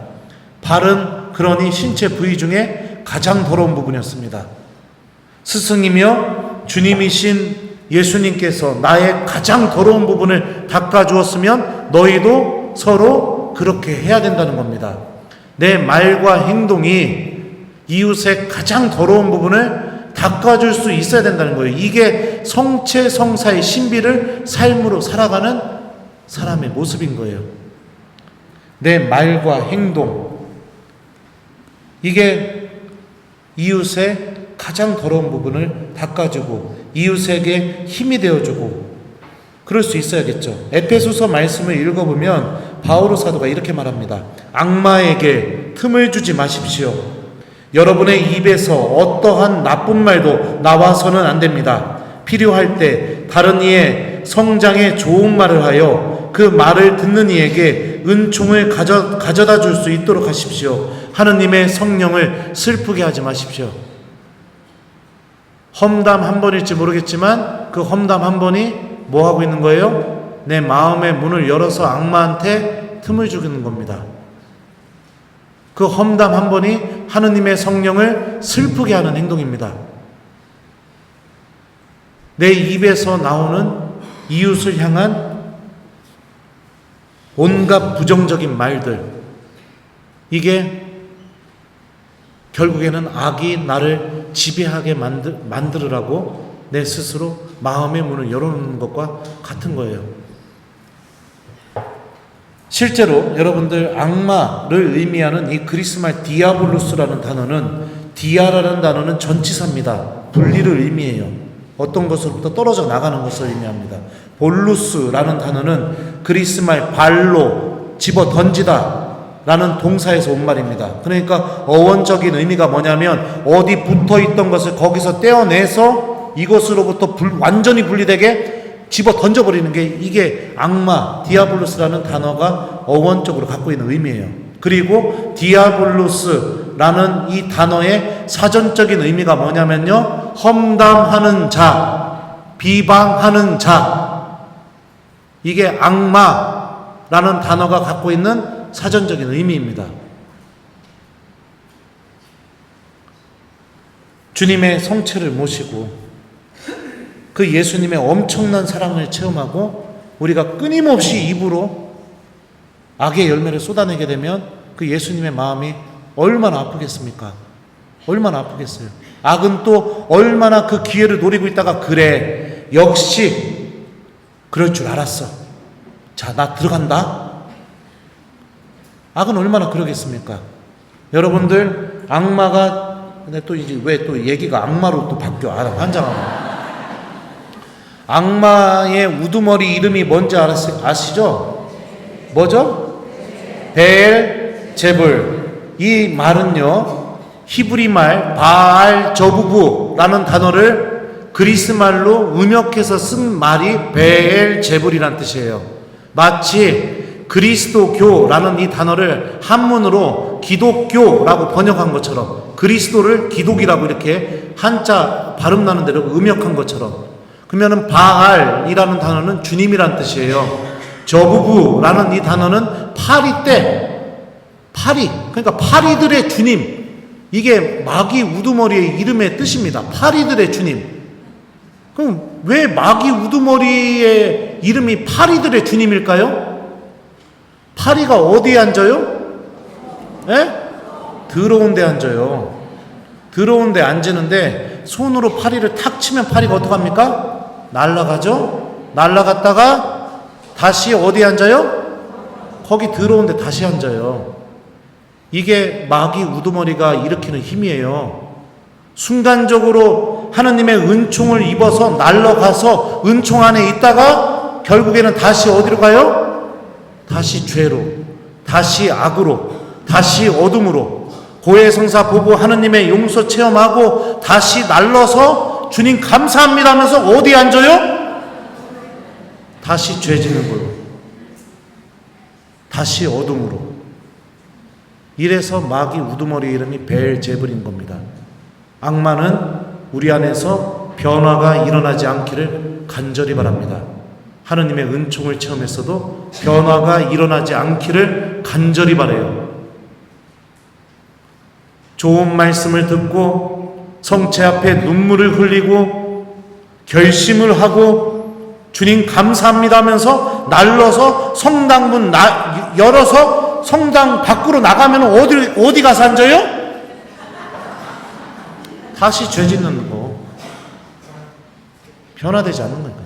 발은 그러니 신체 부위 중에 가장 더러운 부분이었습니다. 스승이며 주님이신 예수님께서 나의 가장 더러운 부분을 닦아주었으면 너희도 서로 그렇게 해야 된다는 겁니다. 내 말과 행동이 이웃의 가장 더러운 부분을 닦아줄 수 있어야 된다는 거예요. 이게 성체성사의 신비를 삶으로 살아가는 사람의 모습인 거예요. 내 말과 행동, 이게 이웃의 가장 더러운 부분을 닦아주고 이웃에게 힘이 되어주고 그럴 수 있어야겠죠. 에페소서 말씀을 읽어보면 바오로 사도가 이렇게 말합니다. 악마에게 틈을 주지 마십시오. 여러분의 입에서 어떠한 나쁜 말도 나와서는 안 됩니다. 필요할 때 다른 이의 성장에 좋은 말을 하여 그 말을 듣는 이에게 은총을 가져다 줄 수 있도록 하십시오. 하느님의 성령을 슬프게 하지 마십시오. 험담 한 번일지 모르겠지만 그 험담 한 번이 뭐 하고 있는 거예요? 내 마음의 문을 열어서 악마한테 틈을 주는 겁니다. 그 험담 한 번이 하느님의 성령을 슬프게 하는 행동입니다. 내 입에서 나오는 이웃을 향한 온갖 부정적인 말들, 이게 결국에는 악이 나를 지배하게 만들으라고 내 스스로 마음의 문을 열어놓는 것과 같은 거예요. 실제로 여러분들 악마를 의미하는 이 그리스말 디아블로스라는 단어는, 디아라는 단어는 전치사입니다. 분리를 의미해요. 어떤 것으로부터 떨어져 나가는 것을 의미합니다. 볼루스라는 단어는 그리스말 발로 집어 던지다 라는 동사에서 온 말입니다. 그러니까 어원적인 의미가 뭐냐면 어디 붙어있던 것을 거기서 떼어내서 이것으로부터 완전히 분리되게 집어 던져버리는 게, 이게 악마, 디아블로스라는 단어가 어원적으로 갖고 있는 의미예요. 그리고 디아블로스라는 이 단어의 사전적인 의미가 뭐냐면요, 험담하는 자, 비방하는 자, 이게 악마라는 단어가 갖고 있는 사전적인 의미입니다. 주님의 성체를 모시고 그 예수님의 엄청난 사랑을 체험하고 우리가 끊임없이 입으로 악의 열매를 쏟아내게 되면 그 예수님의 마음이 얼마나 아프겠습니까? 얼마나 아프겠어요. 악은 또 얼마나 그 기회를 노리고 있다가 그래 역시 그럴 줄 알았어. 자, 나 들어간다. 악은 얼마나 그러겠습니까? 여러분들 악마가 근데 또 이제 왜 또 얘기가 악마로 또 바뀌어? 환장하고. 악마의 우두머리 이름이 뭔지 아시죠? 뭐죠? 베엘제불. 이 말은요, 히브리 말 바알 저부부라는 단어를 그리스 말로 음역해서 쓴 말이 베엘제불이란 뜻이에요. 마치 그리스도교라는 이 단어를 한문으로 기독교라고 번역한 것처럼, 그리스도를 기독이라고 이렇게 한자 발음 나는 대로 음역한 것처럼, 그러면은 바알이라는 단어는 주님이란 뜻이에요. 저부부라는 이 단어는 파리, 그러니까 파리들의 주님. 이게 마귀 우두머리의 이름의 뜻입니다. 파리들의 주님. 그럼 왜 마귀 우두머리의 이름이 파리들의 주님일까요? 파리가 어디에 앉아요? 예? 더러운 데 앉아요. 더러운 데 앉는데 손으로 파리를 탁 치면 파리가 어떡합니까? 날아가죠? 날아갔다가 다시 어디에 앉아요? 거기 더러운 데 다시 앉아요. 이게 마귀 우두머리가 일으키는 힘이에요. 순간적으로 하나님의 은총을 입어서 날아가서 은총 안에 있다가 결국에는 다시 어디로 가요? 다시 죄로, 다시 악으로, 다시 어둠으로, 고해성사 보고 하느님의 용서 체험하고 다시 날러서 주님 감사합니다 하면서 어디에 앉아요? 다시 죄 짓는 걸로, 다시 어둠으로. 이래서 마귀 우두머리 이름이 베엘제불인 겁니다. 악마는 우리 안에서 변화가 일어나지 않기를 간절히 바랍니다. 하느님의 은총을 체험했어도 변화가 일어나지 않기를 간절히 바라요. 좋은 말씀을 듣고 성체 앞에 눈물을 흘리고 결심을 하고 주님 감사합니다 하면서 날러서 성당문 열어서 성당 밖으로 나가면 어디 가서 앉아요? 다시 죄 짓는 거. 변화되지 않는 거니까.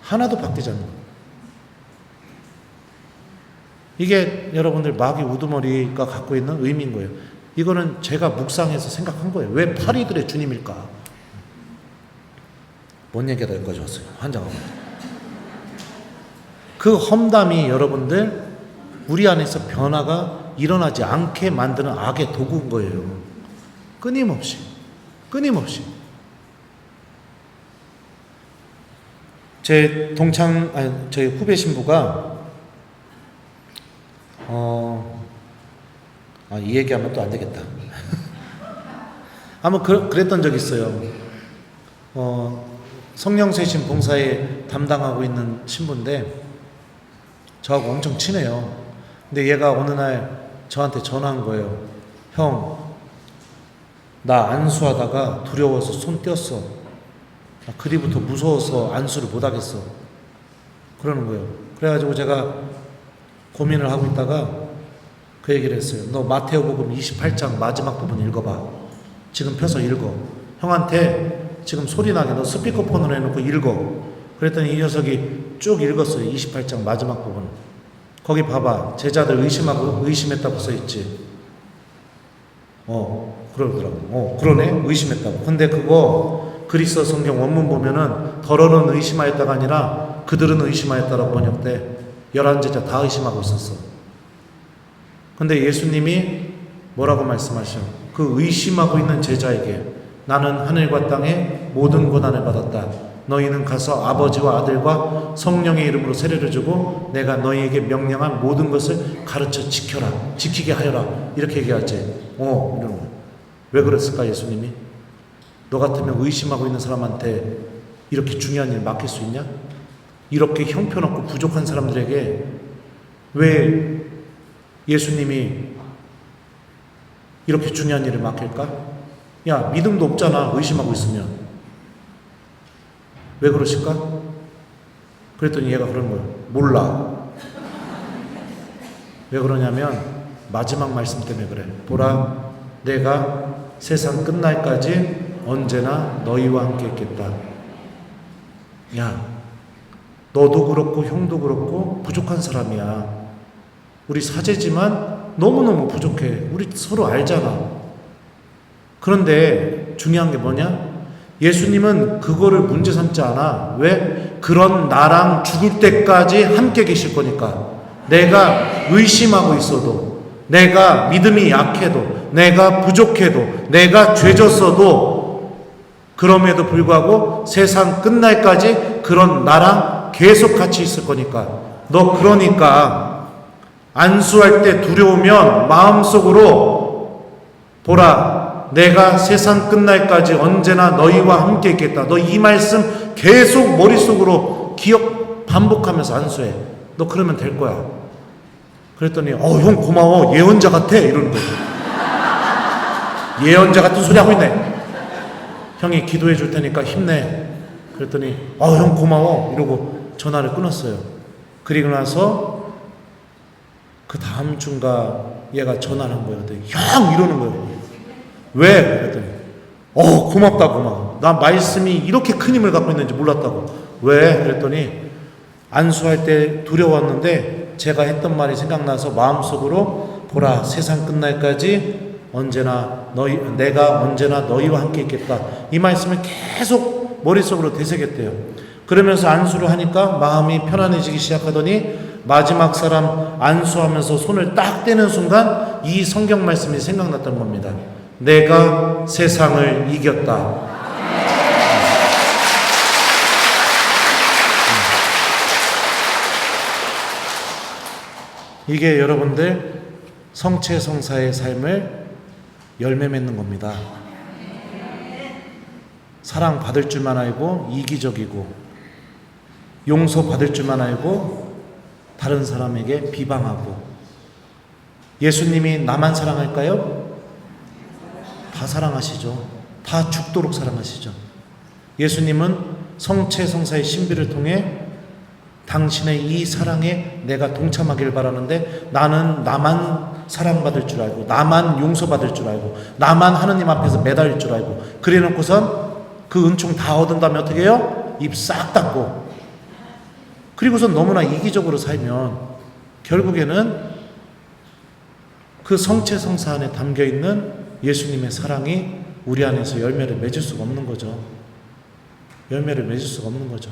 하나도 바뀌지 않는 거예요. 이게 여러분들 마귀 우두머리가 갖고 있는 의미인 거예요. 이거는 제가 묵상해서 생각한 거예요. 왜 파리들의 주님일까? 뭔 얘기가 여기까지 왔어요. 환장하고. 그 험담이 여러분들 우리 안에서 변화가 일어나지 않게 만드는 악의 도구인 거예요. 끊임없이. 제 저희 후배 신부가 이 얘기하면 또 안 되겠다. 아마 그랬던 적이 있어요. 성령세신 봉사에 담당하고 있는 신부인데 저하고 엄청 친해요. 근데 얘가 어느 날 저한테 전화한 거예요. 형, 나 안수하다가 두려워서 손 뗐어. 그리부터 무서워서 안수를 못 하겠어. 그러는 거예요. 그래가지고 제가 고민을 하고 있다가 그 얘기를 했어요. 너 마태오복음 28장 마지막 부분 읽어봐. 지금 펴서 읽어. 형한테 지금 소리나게 너 스피커폰으로 해놓고 읽어. 그랬더니 이 녀석이 쭉 읽었어요. 28장 마지막 부분. 거기 봐봐. 제자들 의심했다고 써있지. 그러더라고. 그러네. 의심했다고. 근데 그거 그리스어 성경 원문 보면은 더러는 의심하였다가 아니라 그들은 의심하였다라고 번역돼. 11제자 다 의심하고 있었어. 근데 예수님이 뭐라고 말씀하셔? 그 의심하고 있는 제자에게 나는 하늘과 땅에 모든 고난을 받았다. 너희는 가서 아버지와 아들과 성령의 이름으로 세례를 주고 내가 너희에게 명령한 모든 것을 가르쳐 지키게 하여라. 이렇게 얘기하지. 이런 거야. 왜 그랬을까 예수님이? 너 같으면 의심하고 있는 사람한테 이렇게 중요한 일 맡길 수 있냐? 이렇게 형편없고 부족한 사람들에게 왜 예수님이 이렇게 중요한 일을 맡길까? 야, 믿음도 없잖아. 의심하고 있으면. 왜 그러실까? 그랬더니 얘가 그러는 거예요. 몰라. 왜 그러냐면 마지막 말씀 때문에 그래. 보라, 내가 세상 끝날까지 언제나 너희와 함께 있겠다. 야, 너도 그렇고 형도 그렇고 부족한 사람이야. 우리 사제지만 너무너무 부족해. 우리 서로 알잖아. 그런데 중요한 게 뭐냐? 예수님은 그거를 문제 삼지 않아. 왜? 그런 나랑 죽을 때까지 함께 계실 거니까. 내가 의심하고 있어도, 내가 믿음이 약해도, 내가 부족해도, 내가 죄졌어도, 그럼에도 불구하고 세상 끝날까지 그런 나랑 계속 같이 있을 거니까. 너 그러니까 안수할 때 두려우면 마음속으로 보라, 내가 세상 끝날까지 언제나 너희와 함께 있겠다. 너 이 말씀 계속 머릿속으로 기억 반복하면서 안수해. 너 그러면 될 거야. 그랬더니 형 고마워. 예언자 같아. 이러는 거야. 예언자 같은 소리 하고 있네. 형이 기도해 줄 테니까 힘내. 그랬더니 형 고마워. 이러고 전화를 끊었어요. 그리고 나서 그 다음 주인가 얘가 전화를 한 거예요. 형 이러는 거예요. 왜? 그랬더니 고맙다 고마워. 나 말씀이 이렇게 큰 힘을 갖고 있는지 몰랐다고. 왜? 그랬더니 안수할 때 두려웠는데 제가 했던 말이 생각나서 마음속으로 보라, 세상 끝날까지 내가 언제나 너희와 함께 있겠다. 이 말씀을 계속 머릿속으로 되새겼대요. 그러면서 안수를 하니까 마음이 편안해지기 시작하더니 마지막 사람 안수하면서 손을 딱 떼는 순간 이 성경 말씀이 생각났던 겁니다. 내가 세상을 이겼다. 이게 여러분들 성체성사의 삶을 열매 맺는 겁니다. 사랑 받을 줄만 알고 이기적이고 용서 받을 줄만 알고 다른 사람에게 비방하고. 예수님이 나만 사랑할까요? 다 사랑하시죠. 다 죽도록 사랑하시죠. 예수님은 성체성사의 신비를 통해 당신의 이 사랑에 내가 동참하길 바라는데 나는 나만 사랑받을 줄 알고 나만 용서받을 줄 알고 나만 하느님 앞에서 매달릴 줄 알고 그래 놓고선 그 은총 다 얻은 다음에 어떻게 해요? 입 싹 닫고 그리고선 너무나 이기적으로 살면 결국에는 그 성체성사 안에 담겨있는 예수님의 사랑이 우리 안에서 열매를 맺을 수가 없는 거죠. 열매를 맺을 수가 없는 거죠.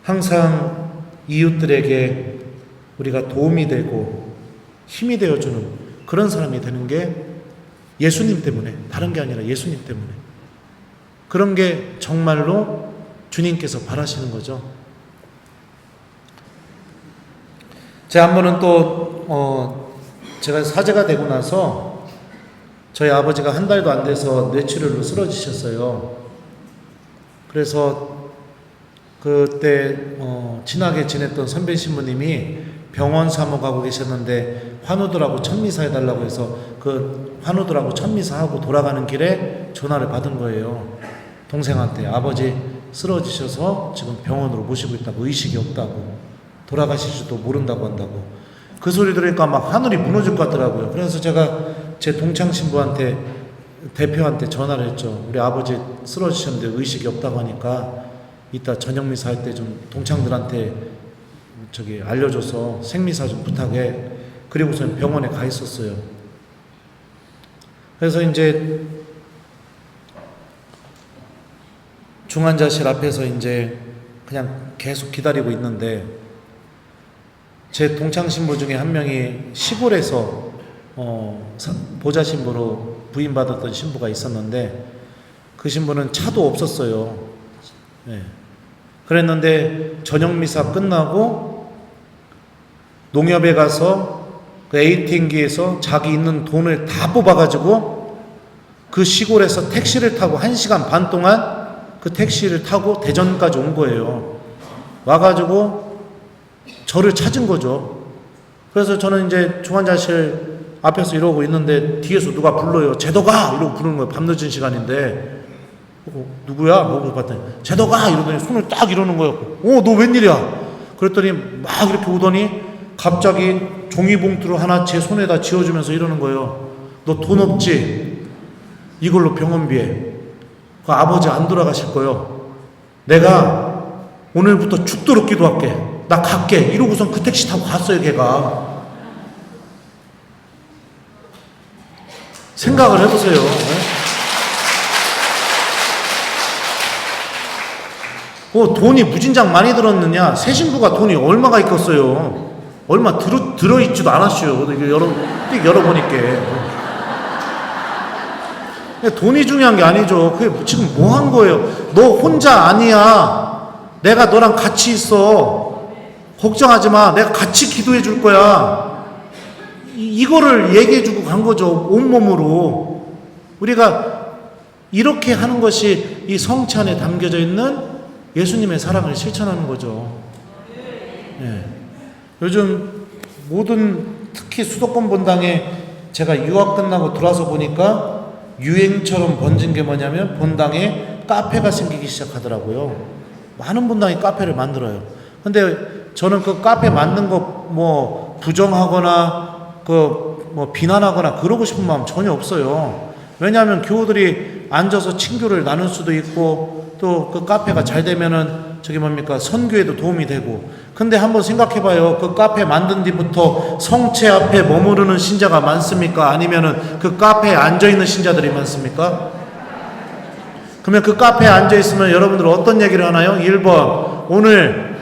항상 이웃들에게 우리가 도움이 되고 힘이 되어주는 그런 사람이 되는 게 예수님 때문에, 다른 게 아니라 예수님 때문에. 그런 게 정말로 주님께서 바라시는 거죠. 제가 한 번은 또 제가 사제가 되고 나서 저희 아버지가 한 달도 안 돼서 뇌출혈로 쓰러지셨어요. 그래서 그때 친하게 지냈던 선배 신부님이 병원 사모가고 계셨는데 환우들하고 천미사 해달라고 해서 그 환우들하고 천미사하고 돌아가는 길에 전화를 받은 거예요. 동생한테 아버지 쓰러지셔서 지금 병원으로 모시고 있다고, 의식이 없다고, 돌아가실지도 모른다고 한다고. 그 소리 들으니까 막 하늘이 무너질 것 같더라고요. 그래서 제가 제 동창 신부한테, 대표한테 전화를 했죠. 우리 아버지 쓰러지셨는데 의식이 없다고 하니까 이따 저녁 미사 할 때 좀 동창들한테 알려줘서 생미사 좀 부탁해. 그리고선 병원에 가 있었어요. 그래서 이제 중환자실 앞에서 이제 그냥 계속 기다리고 있는데 제 동창 신부 중에 한 명이 시골에서 보좌 신부로 부임받았던 신부가 있었는데 그 신부는 차도 없었어요. 네. 그랬는데 저녁 미사 끝나고 농협에 가서 그 ATM기에서 자기 있는 돈을 다 뽑아가지고 그 시골에서 택시를 타고 1시간 반 동안 그 택시를 타고 대전까지 온 거예요. 와가지고 저를 찾은 거죠. 그래서 저는 이제 중환자실 앞에서 이러고 있는데 뒤에서 누가 불러요. 제도가! 이러고 부르는 거예요. 밤늦은 시간인데. 누구야? 뭐 봤더니 제도가! 이러더니 손을 딱 이러는 거예요. 너 웬일이야? 그랬더니 막 이렇게 오더니 갑자기 종이봉투를 하나 제 손에다 쥐어주면서 이러는 거예요. 너 돈 없지? 이걸로 병원비에. 그 아버지 안 돌아가실 거요. 내가 오늘부터 죽도록 기도할게. 나 갈게. 이러고선 그 택시 타고 갔어요, 걔가. 생각을 해보세요. 돈이 무진장 많이 들었느냐? 새 신부가 돈이 얼마가 있겠어요? 얼마 들어있지도 않았어요. 열어보니까. 돈이 중요한 게 아니죠. 그게 지금 뭐 한 거예요? 너 혼자 아니야. 내가 너랑 같이 있어. 걱정하지 마. 내가 같이 기도해 줄 거야. 이거를 얘기해 주고 간 거죠. 온몸으로. 우리가 이렇게 하는 것이 이 성체 안에 담겨져 있는 예수님의 사랑을 실천하는 거죠. 예. 요즘 특히 수도권 본당에 제가 유학 끝나고 들어와서 보니까 유행처럼 번진 게 뭐냐면 본당에 카페가 생기기 시작하더라고요. 많은 본당이 카페를 만들어요. 근데 저는 그 카페 만든 거 뭐 부정하거나 뭐 비난하거나 그러고 싶은 마음 전혀 없어요. 왜냐하면 교우들이 앉아서 친교를 나눌 수도 있고 또 그 카페가 잘 되면은 선교에도 도움이 되고. 근데 한번 생각해봐요. 그 카페 만든 뒤부터 성체 앞에 머무르는 신자가 많습니까? 아니면은 그 카페에 앉아있는 신자들이 많습니까? 그러면 그 카페에 앉아있으면 여러분들 어떤 얘기를 하나요? 1번, 오늘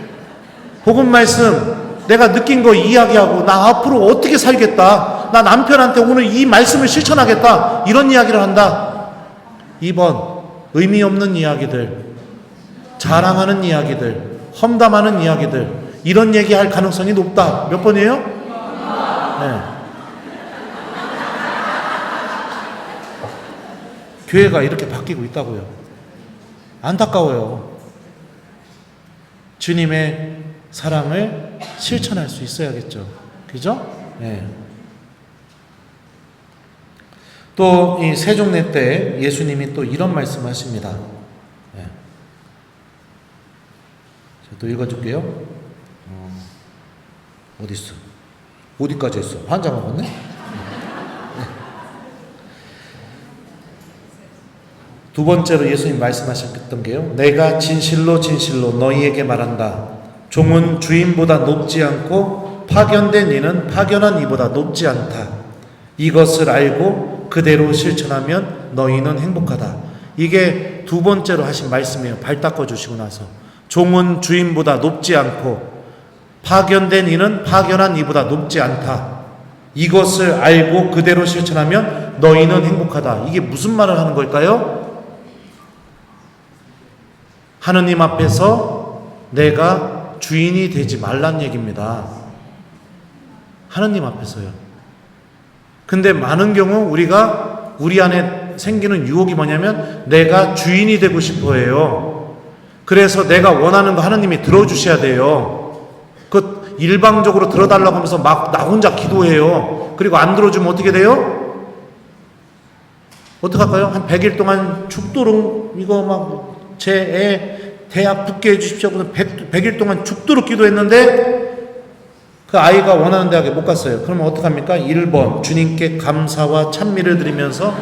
복음 말씀 내가 느낀 거 이야기하고 나 앞으로 어떻게 살겠다. 나 남편한테 오늘 이 말씀을 실천하겠다. 이런 이야기를 한다. 2번, 의미 없는 이야기들, 자랑하는 이야기들, 험담하는 이야기들, 이런 얘기할 가능성이 높다. 몇 번이에요? 네. 교회가 이렇게 바뀌고 있다고요. 안타까워요. 주님의 사랑을 실천할 수 있어야겠죠. 그죠? 네. 또 이 세종례 때 예수님이 또 이런 말씀하십니다. 네. 제가 또 읽어줄게요. 어디 있어? 어디까지 했어? 한장 먹었네? 네. 두 번째로 예수님 말씀하셨던 게요. 내가 진실로 진실로 너희에게 말한다. 종은 주인보다 높지 않고 파견된 이는 파견한 이보다 높지 않다. 이것을 알고 그대로 실천하면 너희는 행복하다. 이게 두 번째로 하신 말씀이에요. 발 닦아주시고 나서. 종은 주인보다 높지 않고 파견된 이는 파견한 이보다 높지 않다. 이것을 알고 그대로 실천하면 너희는 행복하다. 이게 무슨 말을 하는 걸까요? 하느님 앞에서 내가 주인이 되지 말란 얘기입니다. 하느님 앞에서요. 근데 많은 경우 우리 안에 생기는 유혹이 뭐냐면 내가 주인이 되고 싶어 해요. 그래서 내가 원하는 거 하느님이 들어주셔야 돼요. 그 일방적으로 들어달라고 하면서 막 나 혼자 기도해요. 그리고 안 들어주면 어떻게 돼요? 어떡할까요? 한 100일 동안 죽도록 이거 막 제 애 대학 붙게 해주십시오. 100일 동안 죽도록 기도했는데 그 아이가 원하는 대학에 못 갔어요. 그러면 어떡합니까? 1번 주님께 감사와 찬미를 드리면서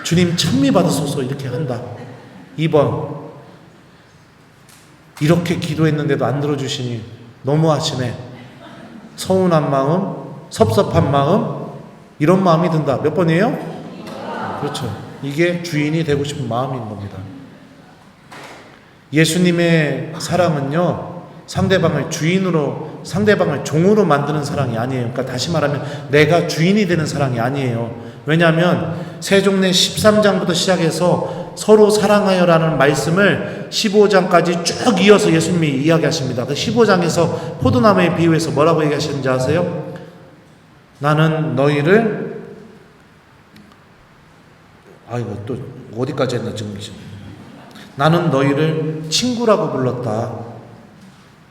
주님 찬미 받으소서 이렇게 한다. 2번 이렇게 기도했는데도 안 들어주시니 너무하시네. 서운한 마음, 섭섭한 마음, 이런 마음이 든다. 몇 번이에요? 그렇죠. 이게 주인이 되고 싶은 마음인 겁니다. 예수님의 사랑은요, 상대방을 종으로 만드는 사랑이 아니에요. 그러니까 다시 말하면 내가 주인이 되는 사랑이 아니에요. 왜냐하면 세종례 13장부터 시작해서 서로 사랑하여라는 말씀을 15장까지 쭉 이어서 예수님이 이야기하십니다. 그 15장에서 포도나무에 비유해서 뭐라고 얘기하시는지 아세요? 나는 너희를 또 어디까지 했나 지금. 나는 너희를 친구라고 불렀다.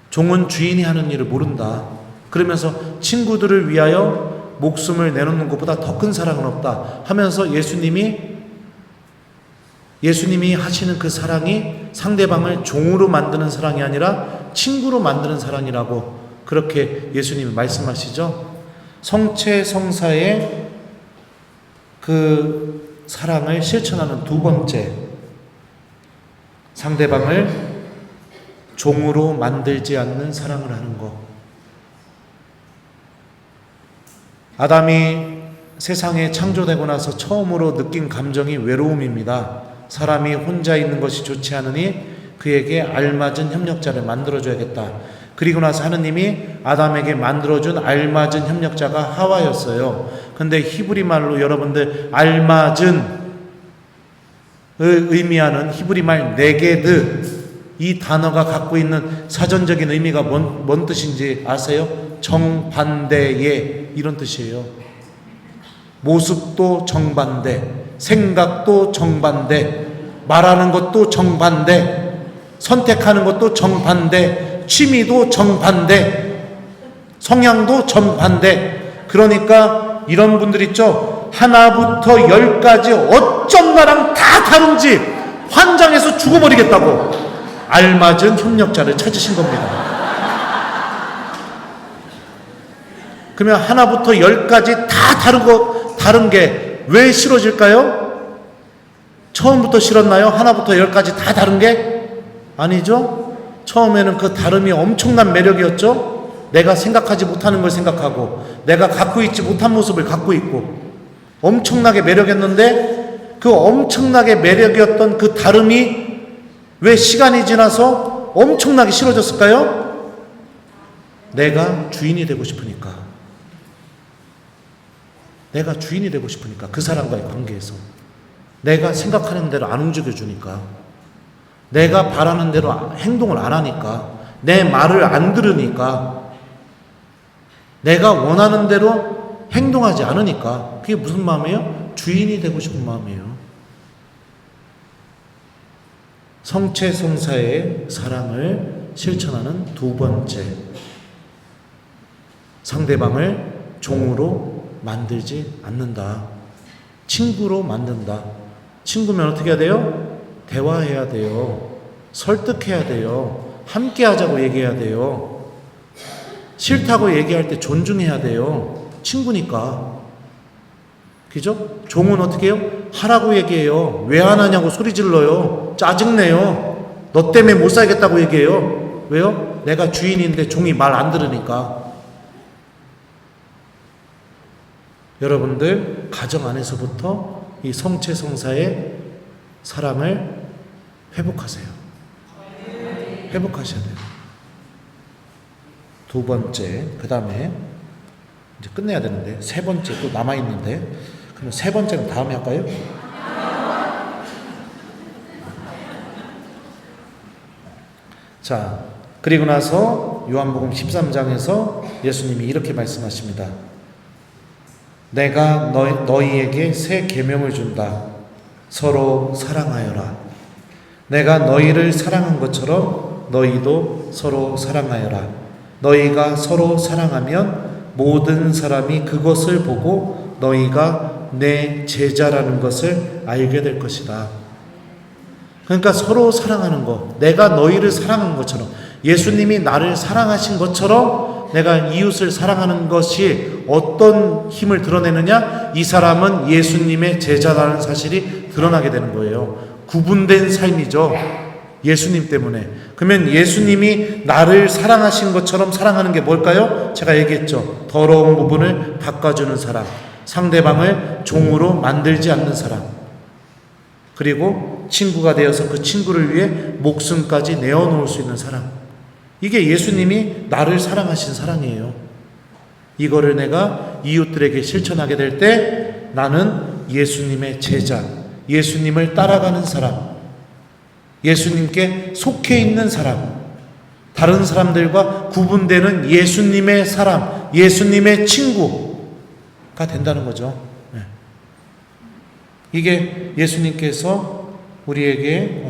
종은 주인이 하는 일을 모른다. 그러면서 친구들을 위하여 목숨을 내놓는 것보다 더 큰 사랑은 없다 하면서 예수님이 하시는 그 사랑이 상대방을 종으로 만드는 사랑이 아니라 친구로 만드는 사랑이라고 그렇게 예수님이 말씀하시죠. 성체성사의 그 사랑을 실천하는 두 번째, 상대방을 종으로 만들지 않는 사랑을 하는 것. 아담이 세상에 창조되고 나서 처음으로 느낀 감정이 외로움입니다. 사람이 혼자 있는 것이 좋지 않으니 그에게 알맞은 협력자를 만들어줘야겠다. 그리고 나서 하느님이 아담에게 만들어준 알맞은 협력자가 하와였어요. 근데 히브리 말로 여러분들 알맞은을 의미하는 히브리 말 네게드, 이 단어가 갖고 있는 사전적인 의미가 뭔 뜻인지 아세요? 정반대의 이런 뜻이에요. 모습도 정반대, 생각도 정반대, 말하는 것도 정반대, 선택하는 것도 정반대, 취미도 정반대, 성향도 정반대. 그러니까 이런 분들 있죠. 하나부터 10까지 어쩜 나랑 다 다른지 환장해서 죽어버리겠다고 알맞은 협력자를 찾으신 겁니다. 그러면 하나부터 10까지 다 다른 게 왜 싫어질까요? 처음부터 싫었나요? 하나부터 10까지 다 다른 게? 아니죠. 처음에는 그 다름이 엄청난 매력이었죠. 내가 생각하지 못하는 걸 생각하고 내가 갖고 있지 못한 모습을 갖고 있고 엄청나게 매력이었는데, 그 엄청나게 매력이었던 그 다름이 왜 시간이 지나서 엄청나게 싫어졌을까요? 내가 주인이 되고 싶으니까. 내가 주인이 되고 싶으니까. 그 사람과의 관계에서 내가 생각하는 대로 안 움직여주니까, 내가 바라는 대로 행동을 안 하니까, 내 말을 안 들으니까, 내가 원하는 대로 행동하지 않으니까. 그게 무슨 마음이에요? 주인이 되고 싶은 마음이에요. 성체성사의 사랑을 실천하는 두 번째, 상대방을 종으로 만들지 않는다. 친구로 만든다. 친구면 어떻게 해야 돼요? 대화해야 돼요. 설득해야 돼요. 함께 하자고 얘기해야 돼요. 싫다고 얘기할 때 존중해야 돼요. 친구니까. 그죠? 종은 어떻게 해요? 하라고 얘기해요. 왜 안 하냐고 소리 질러요. 짜증내요. 너 때문에 못 살겠다고 얘기해요. 왜요? 내가 주인인데 종이 말 안 들으니까. 여러분들 가정 안에서부터 이 성체성사의 사랑을 회복하세요. 회복하셔야 돼요. 두 번째, 그 다음에 이제 끝내야 되는데 세 번째 또 남아있는데, 그럼 세 번째는 다음에 할까요? 자, 그리고 나서 요한복음 13장에서 예수님이 이렇게 말씀하십니다. 내가 너희에게 새 계명을 준다. 서로 사랑하여라. 내가 너희를 사랑한 것처럼 너희도 서로 사랑하여라. 너희가 서로 사랑하면 모든 사람이 그것을 보고 너희가 내 제자라는 것을 알게 될 것이다. 그러니까 서로 사랑하는 것, 내가 너희를 사랑한 것처럼, 예수님이 나를 사랑하신 것처럼 내가 이웃을 사랑하는 것이 어떤 힘을 드러내느냐? 이 사람은 예수님의 제자라는 사실이 드러나게 되는 거예요. 구분된 삶이죠. 예수님 때문에. 그러면 예수님이 나를 사랑하신 것처럼 사랑하는 게 뭘까요? 제가 얘기했죠. 더러운 부분을 닦아주는 사람, 상대방을 종으로 만들지 않는 사람, 그리고 친구가 되어서 그 친구를 위해 목숨까지 내어놓을 수 있는 사람. 이게 예수님이 나를 사랑하신 사랑이에요. 이거를 내가 이웃들에게 실천하게 될 때 나는 예수님의 제자, 예수님을 따라가는 사람, 예수님께 속해 있는 사람, 다른 사람들과 구분되는 예수님의 사람, 예수님의 친구가 된다는 거죠. 네. 이게 예수님께서 우리에게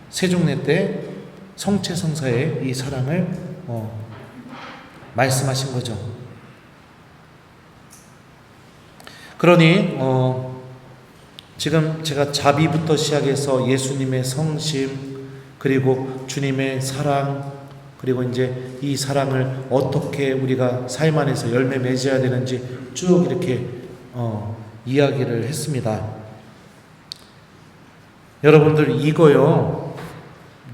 세종례 때 성체성사의 이 사랑을 말씀하신 거죠. 그러니 지금 제가 자비부터 시작해서 예수님의 성심, 그리고 주님의 사랑, 그리고 이제 이 사랑을 어떻게 우리가 삶 안에서 열매 맺어야 되는지 쭉 이렇게 이야기를 했습니다. 여러분들 이거요,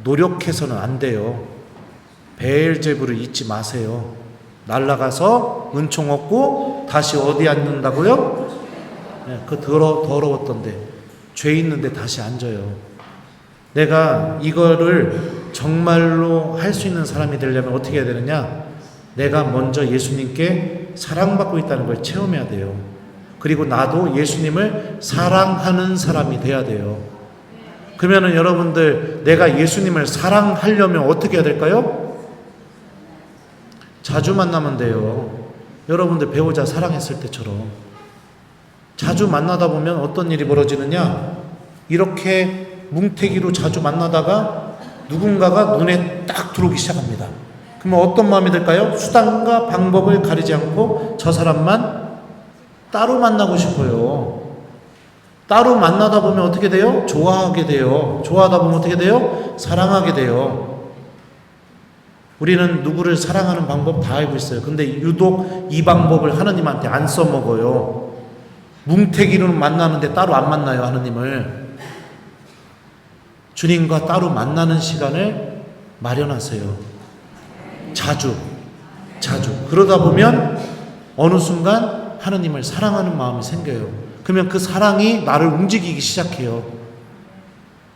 노력해서는 안 돼요. 베엘제불을 잊지 마세요. 날아가서 은총 얻고 다시 어디 앉는다고요? 네, 그 더러웠던데, 죄 있는데 다시 앉아요. 내가 이거를 정말로 할 수 있는 사람이 되려면 어떻게 해야 되느냐? 내가 먼저 예수님께 사랑받고 있다는 걸 체험해야 돼요. 그리고 나도 예수님을 사랑하는 사람이 돼야 돼요. 그러면은 여러분들, 내가 예수님을 사랑하려면 어떻게 해야 될까요? 자주 만나면 돼요. 여러분들 배우자 사랑했을 때처럼 자주 만나다 보면 어떤 일이 벌어지느냐? 이렇게 뭉태기로 자주 만나다가 누군가가 눈에 딱 들어오기 시작합니다. 그러면 어떤 마음이 들까요? 수단과 방법을 가리지 않고 저 사람만 따로 만나고 싶어요. 따로 만나다 보면 어떻게 돼요? 좋아하게 돼요. 좋아하다 보면 어떻게 돼요? 사랑하게 돼요. 우리는 누구를 사랑하는 방법 다 알고 있어요. 근데 유독 이 방법을 하느님한테 안 써먹어요. 뭉태기로는 만나는데 따로 안 만나요, 하느님을. 주님과 따로 만나는 시간을 마련하세요. 자주. 그러다 보면 어느 순간 하느님을 사랑하는 마음이 생겨요. 그러면 그 사랑이 나를 움직이기 시작해요.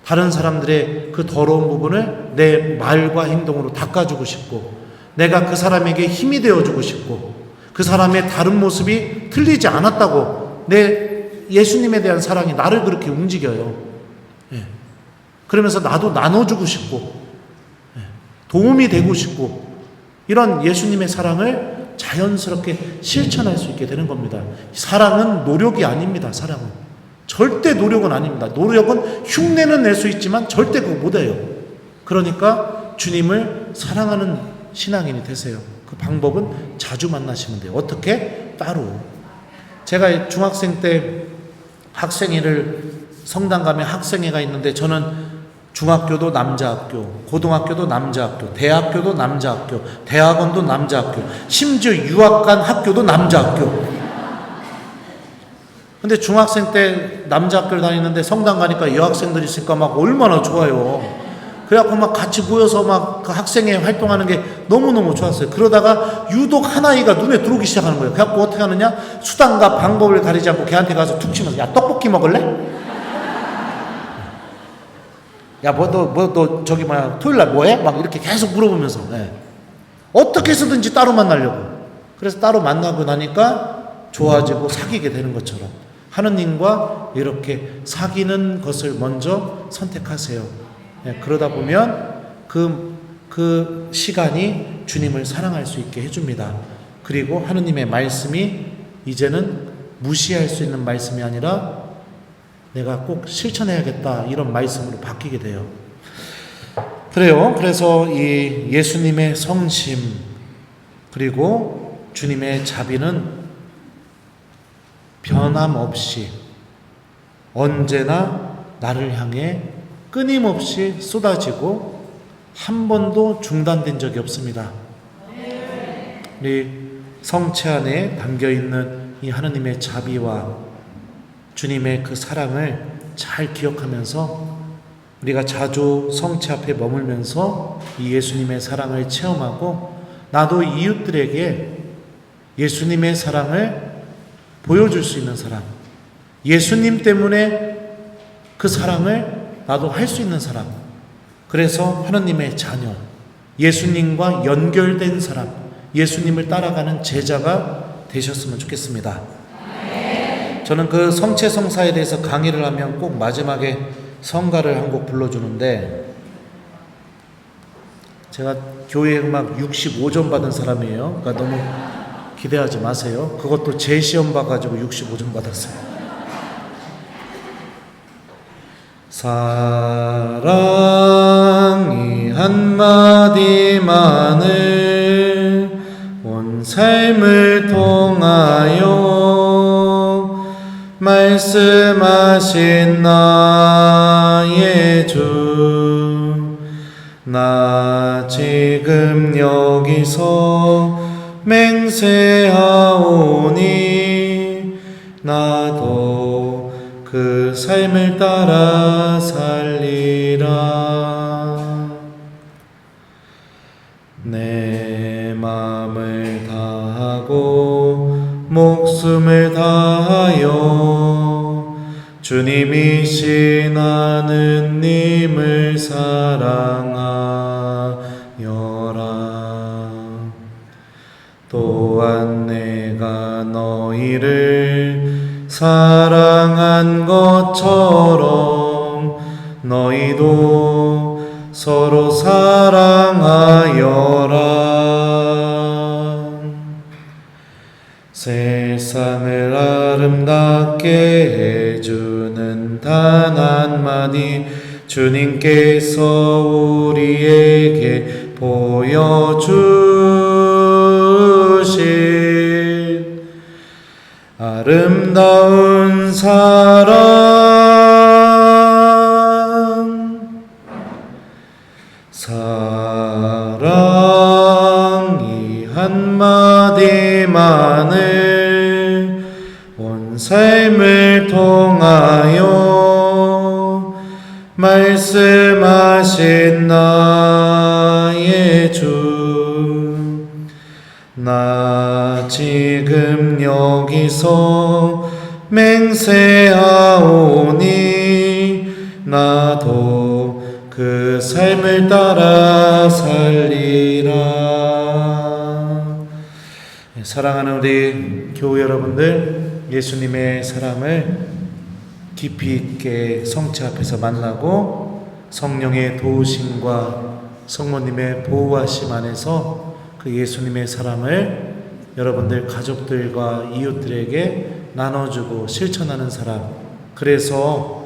다른 사람들의 그 더러운 부분을 내 말과 행동으로 닦아주고 싶고, 내가 그 사람에게 힘이 되어주고 싶고, 그 사람의 다른 모습이 틀리지 않았다고 내 예수님에 대한 사랑이 나를 그렇게 움직여요. 그러면서 나도 나눠주고 싶고, 도움이 되고 싶고, 이런 예수님의 사랑을 자연스럽게 실천할 수 있게 되는 겁니다. 사랑은 노력이 아닙니다. 사랑은 절대 노력은 아닙니다. 노력은 흉내는 낼 수 있지만 절대 그거 못해요. 그러니까 주님을 사랑하는 신앙인이 되세요. 그 방법은 자주 만나시면 돼요. 어떻게? 따로. 제가 중학생 때 학생회를, 성당 가면 학생회가 있는데, 저는 중학교도 남자학교, 고등학교도 남자학교, 대학교도 남자학교, 대학원도 남자학교, 심지어 유학 간 학교도 남자학교. 근데 중학생 때 남자학교를 다니는데 성당 가니까 여학생들이 있으니까 막 얼마나 좋아요. 그래갖고 막 같이 모여서 막 그 학생회 활동하는 게 너무너무 좋았어요. 그러다가 유독 한 아이가 눈에 들어오기 시작하는 거예요. 그래갖고 어떻게 하느냐? 수단과 방법을 가리지 않고 걔한테 가서 툭 치면서, 야, 떡볶이 먹을래? 야, 너 저기 토요일 날 뭐해? 막 이렇게 계속 물어보면서, 어떻게 해서든지 따로 만나려고. 그래서 따로 만나고 나니까 좋아지고 사귀게 되는 것처럼 하느님과 이렇게 사귀는 것을 먼저 선택하세요. 그러다 보면 그 시간이 주님을 사랑할 수 있게 해줍니다. 그리고 하느님의 말씀이 이제는 무시할 수 있는 말씀이 아니라 내가 꼭 실천해야겠다, 이런 말씀으로 바뀌게 돼요. 그래요. 그래서 이 예수님의 성심, 그리고 주님의 자비는 변함없이 언제나 나를 향해 끊임없이 쏟아지고 한 번도 중단된 적이 없습니다. 우리 성체 안에 담겨있는 이 하느님의 자비와 주님의 그 사랑을 잘 기억하면서 우리가 자주 성체 앞에 머물면서 이 예수님의 사랑을 체험하고, 나도 이웃들에게 예수님의 사랑을 보여줄 수 있는 사람, 예수님 때문에 그 사랑을 나도 할 수 있는 사람, 그래서 하느님의 자녀, 예수님과 연결된 사람, 예수님을 따라가는 제자가 되셨으면 좋겠습니다. 저는 그 성체성사에 대해서 강의를 하면 꼭 마지막에 성가를 한 곡 불러주는데, 제가 교회 음악 65점 받은 사람이에요. 그러니까 너무 기대하지 마세요. 그것도 제 시험 봐가지고 65점 받았어요. 사랑이 한마디만을 온 삶을 통하여 말씀하신 나의 주, 나 지금 여기서 맹세하오니 나도 그 삶을 따라 살리라. 내 마음을 다하고 목숨을 다하여 주님이신 하느님을 사랑하여라. 또한 내가 너희를 사랑한 것처럼 너희도 서로 사랑하여라. 세상을 아름답게 해주는 단 한마디 주님께서 우리에게 보여주신 아름다운 사랑이 한마디만을 온 삶을 통하여 말씀하신 나의 주, 나 지금 여기서 맹세하오니 나도 그 삶을 따라 살리라. 사랑하는 우리 교우 여러분들, 예수님의 사랑을 깊이 있게 성체 앞에서 만나고 성령의 도우심과 성모님의 보호하심 안에서 그 예수님의 사랑을 여러분들 가족들과 이웃들에게 나눠주고 실천하는 사람, 그래서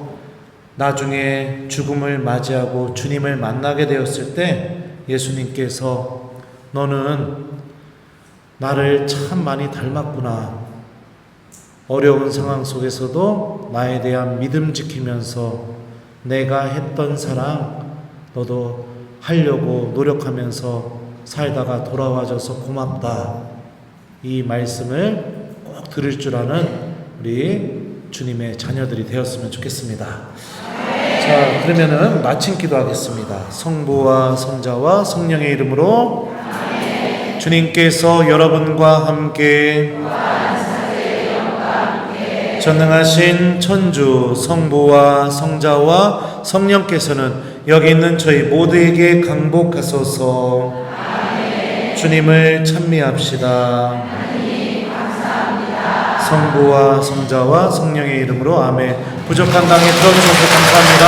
나중에 죽음을 맞이하고 주님을 만나게 되었을 때 예수님께서 너는 나를 참 많이 닮았구나, 어려운 상황 속에서도 나에 대한 믿음 지키면서 내가 했던 사랑 너도 하려고 노력하면서 살다가 돌아와줘서 고맙다, 이 말씀을 꼭 들을 줄 아는 우리 주님의 자녀들이 되었으면 좋겠습니다. 자, 그러면은 마침 기도하겠습니다. 성부와 성자와 성령의 이름으로 주님께서 여러분과 함께 전능하신 천주 성부와 성자와 성령께서는 여기 있는 저희 모두에게 강복하소서. 주님을 찬미합시다. 성부와 성자와 성령의 이름으로 아멘. 부족한 강의 들어주셔서 감사합니다.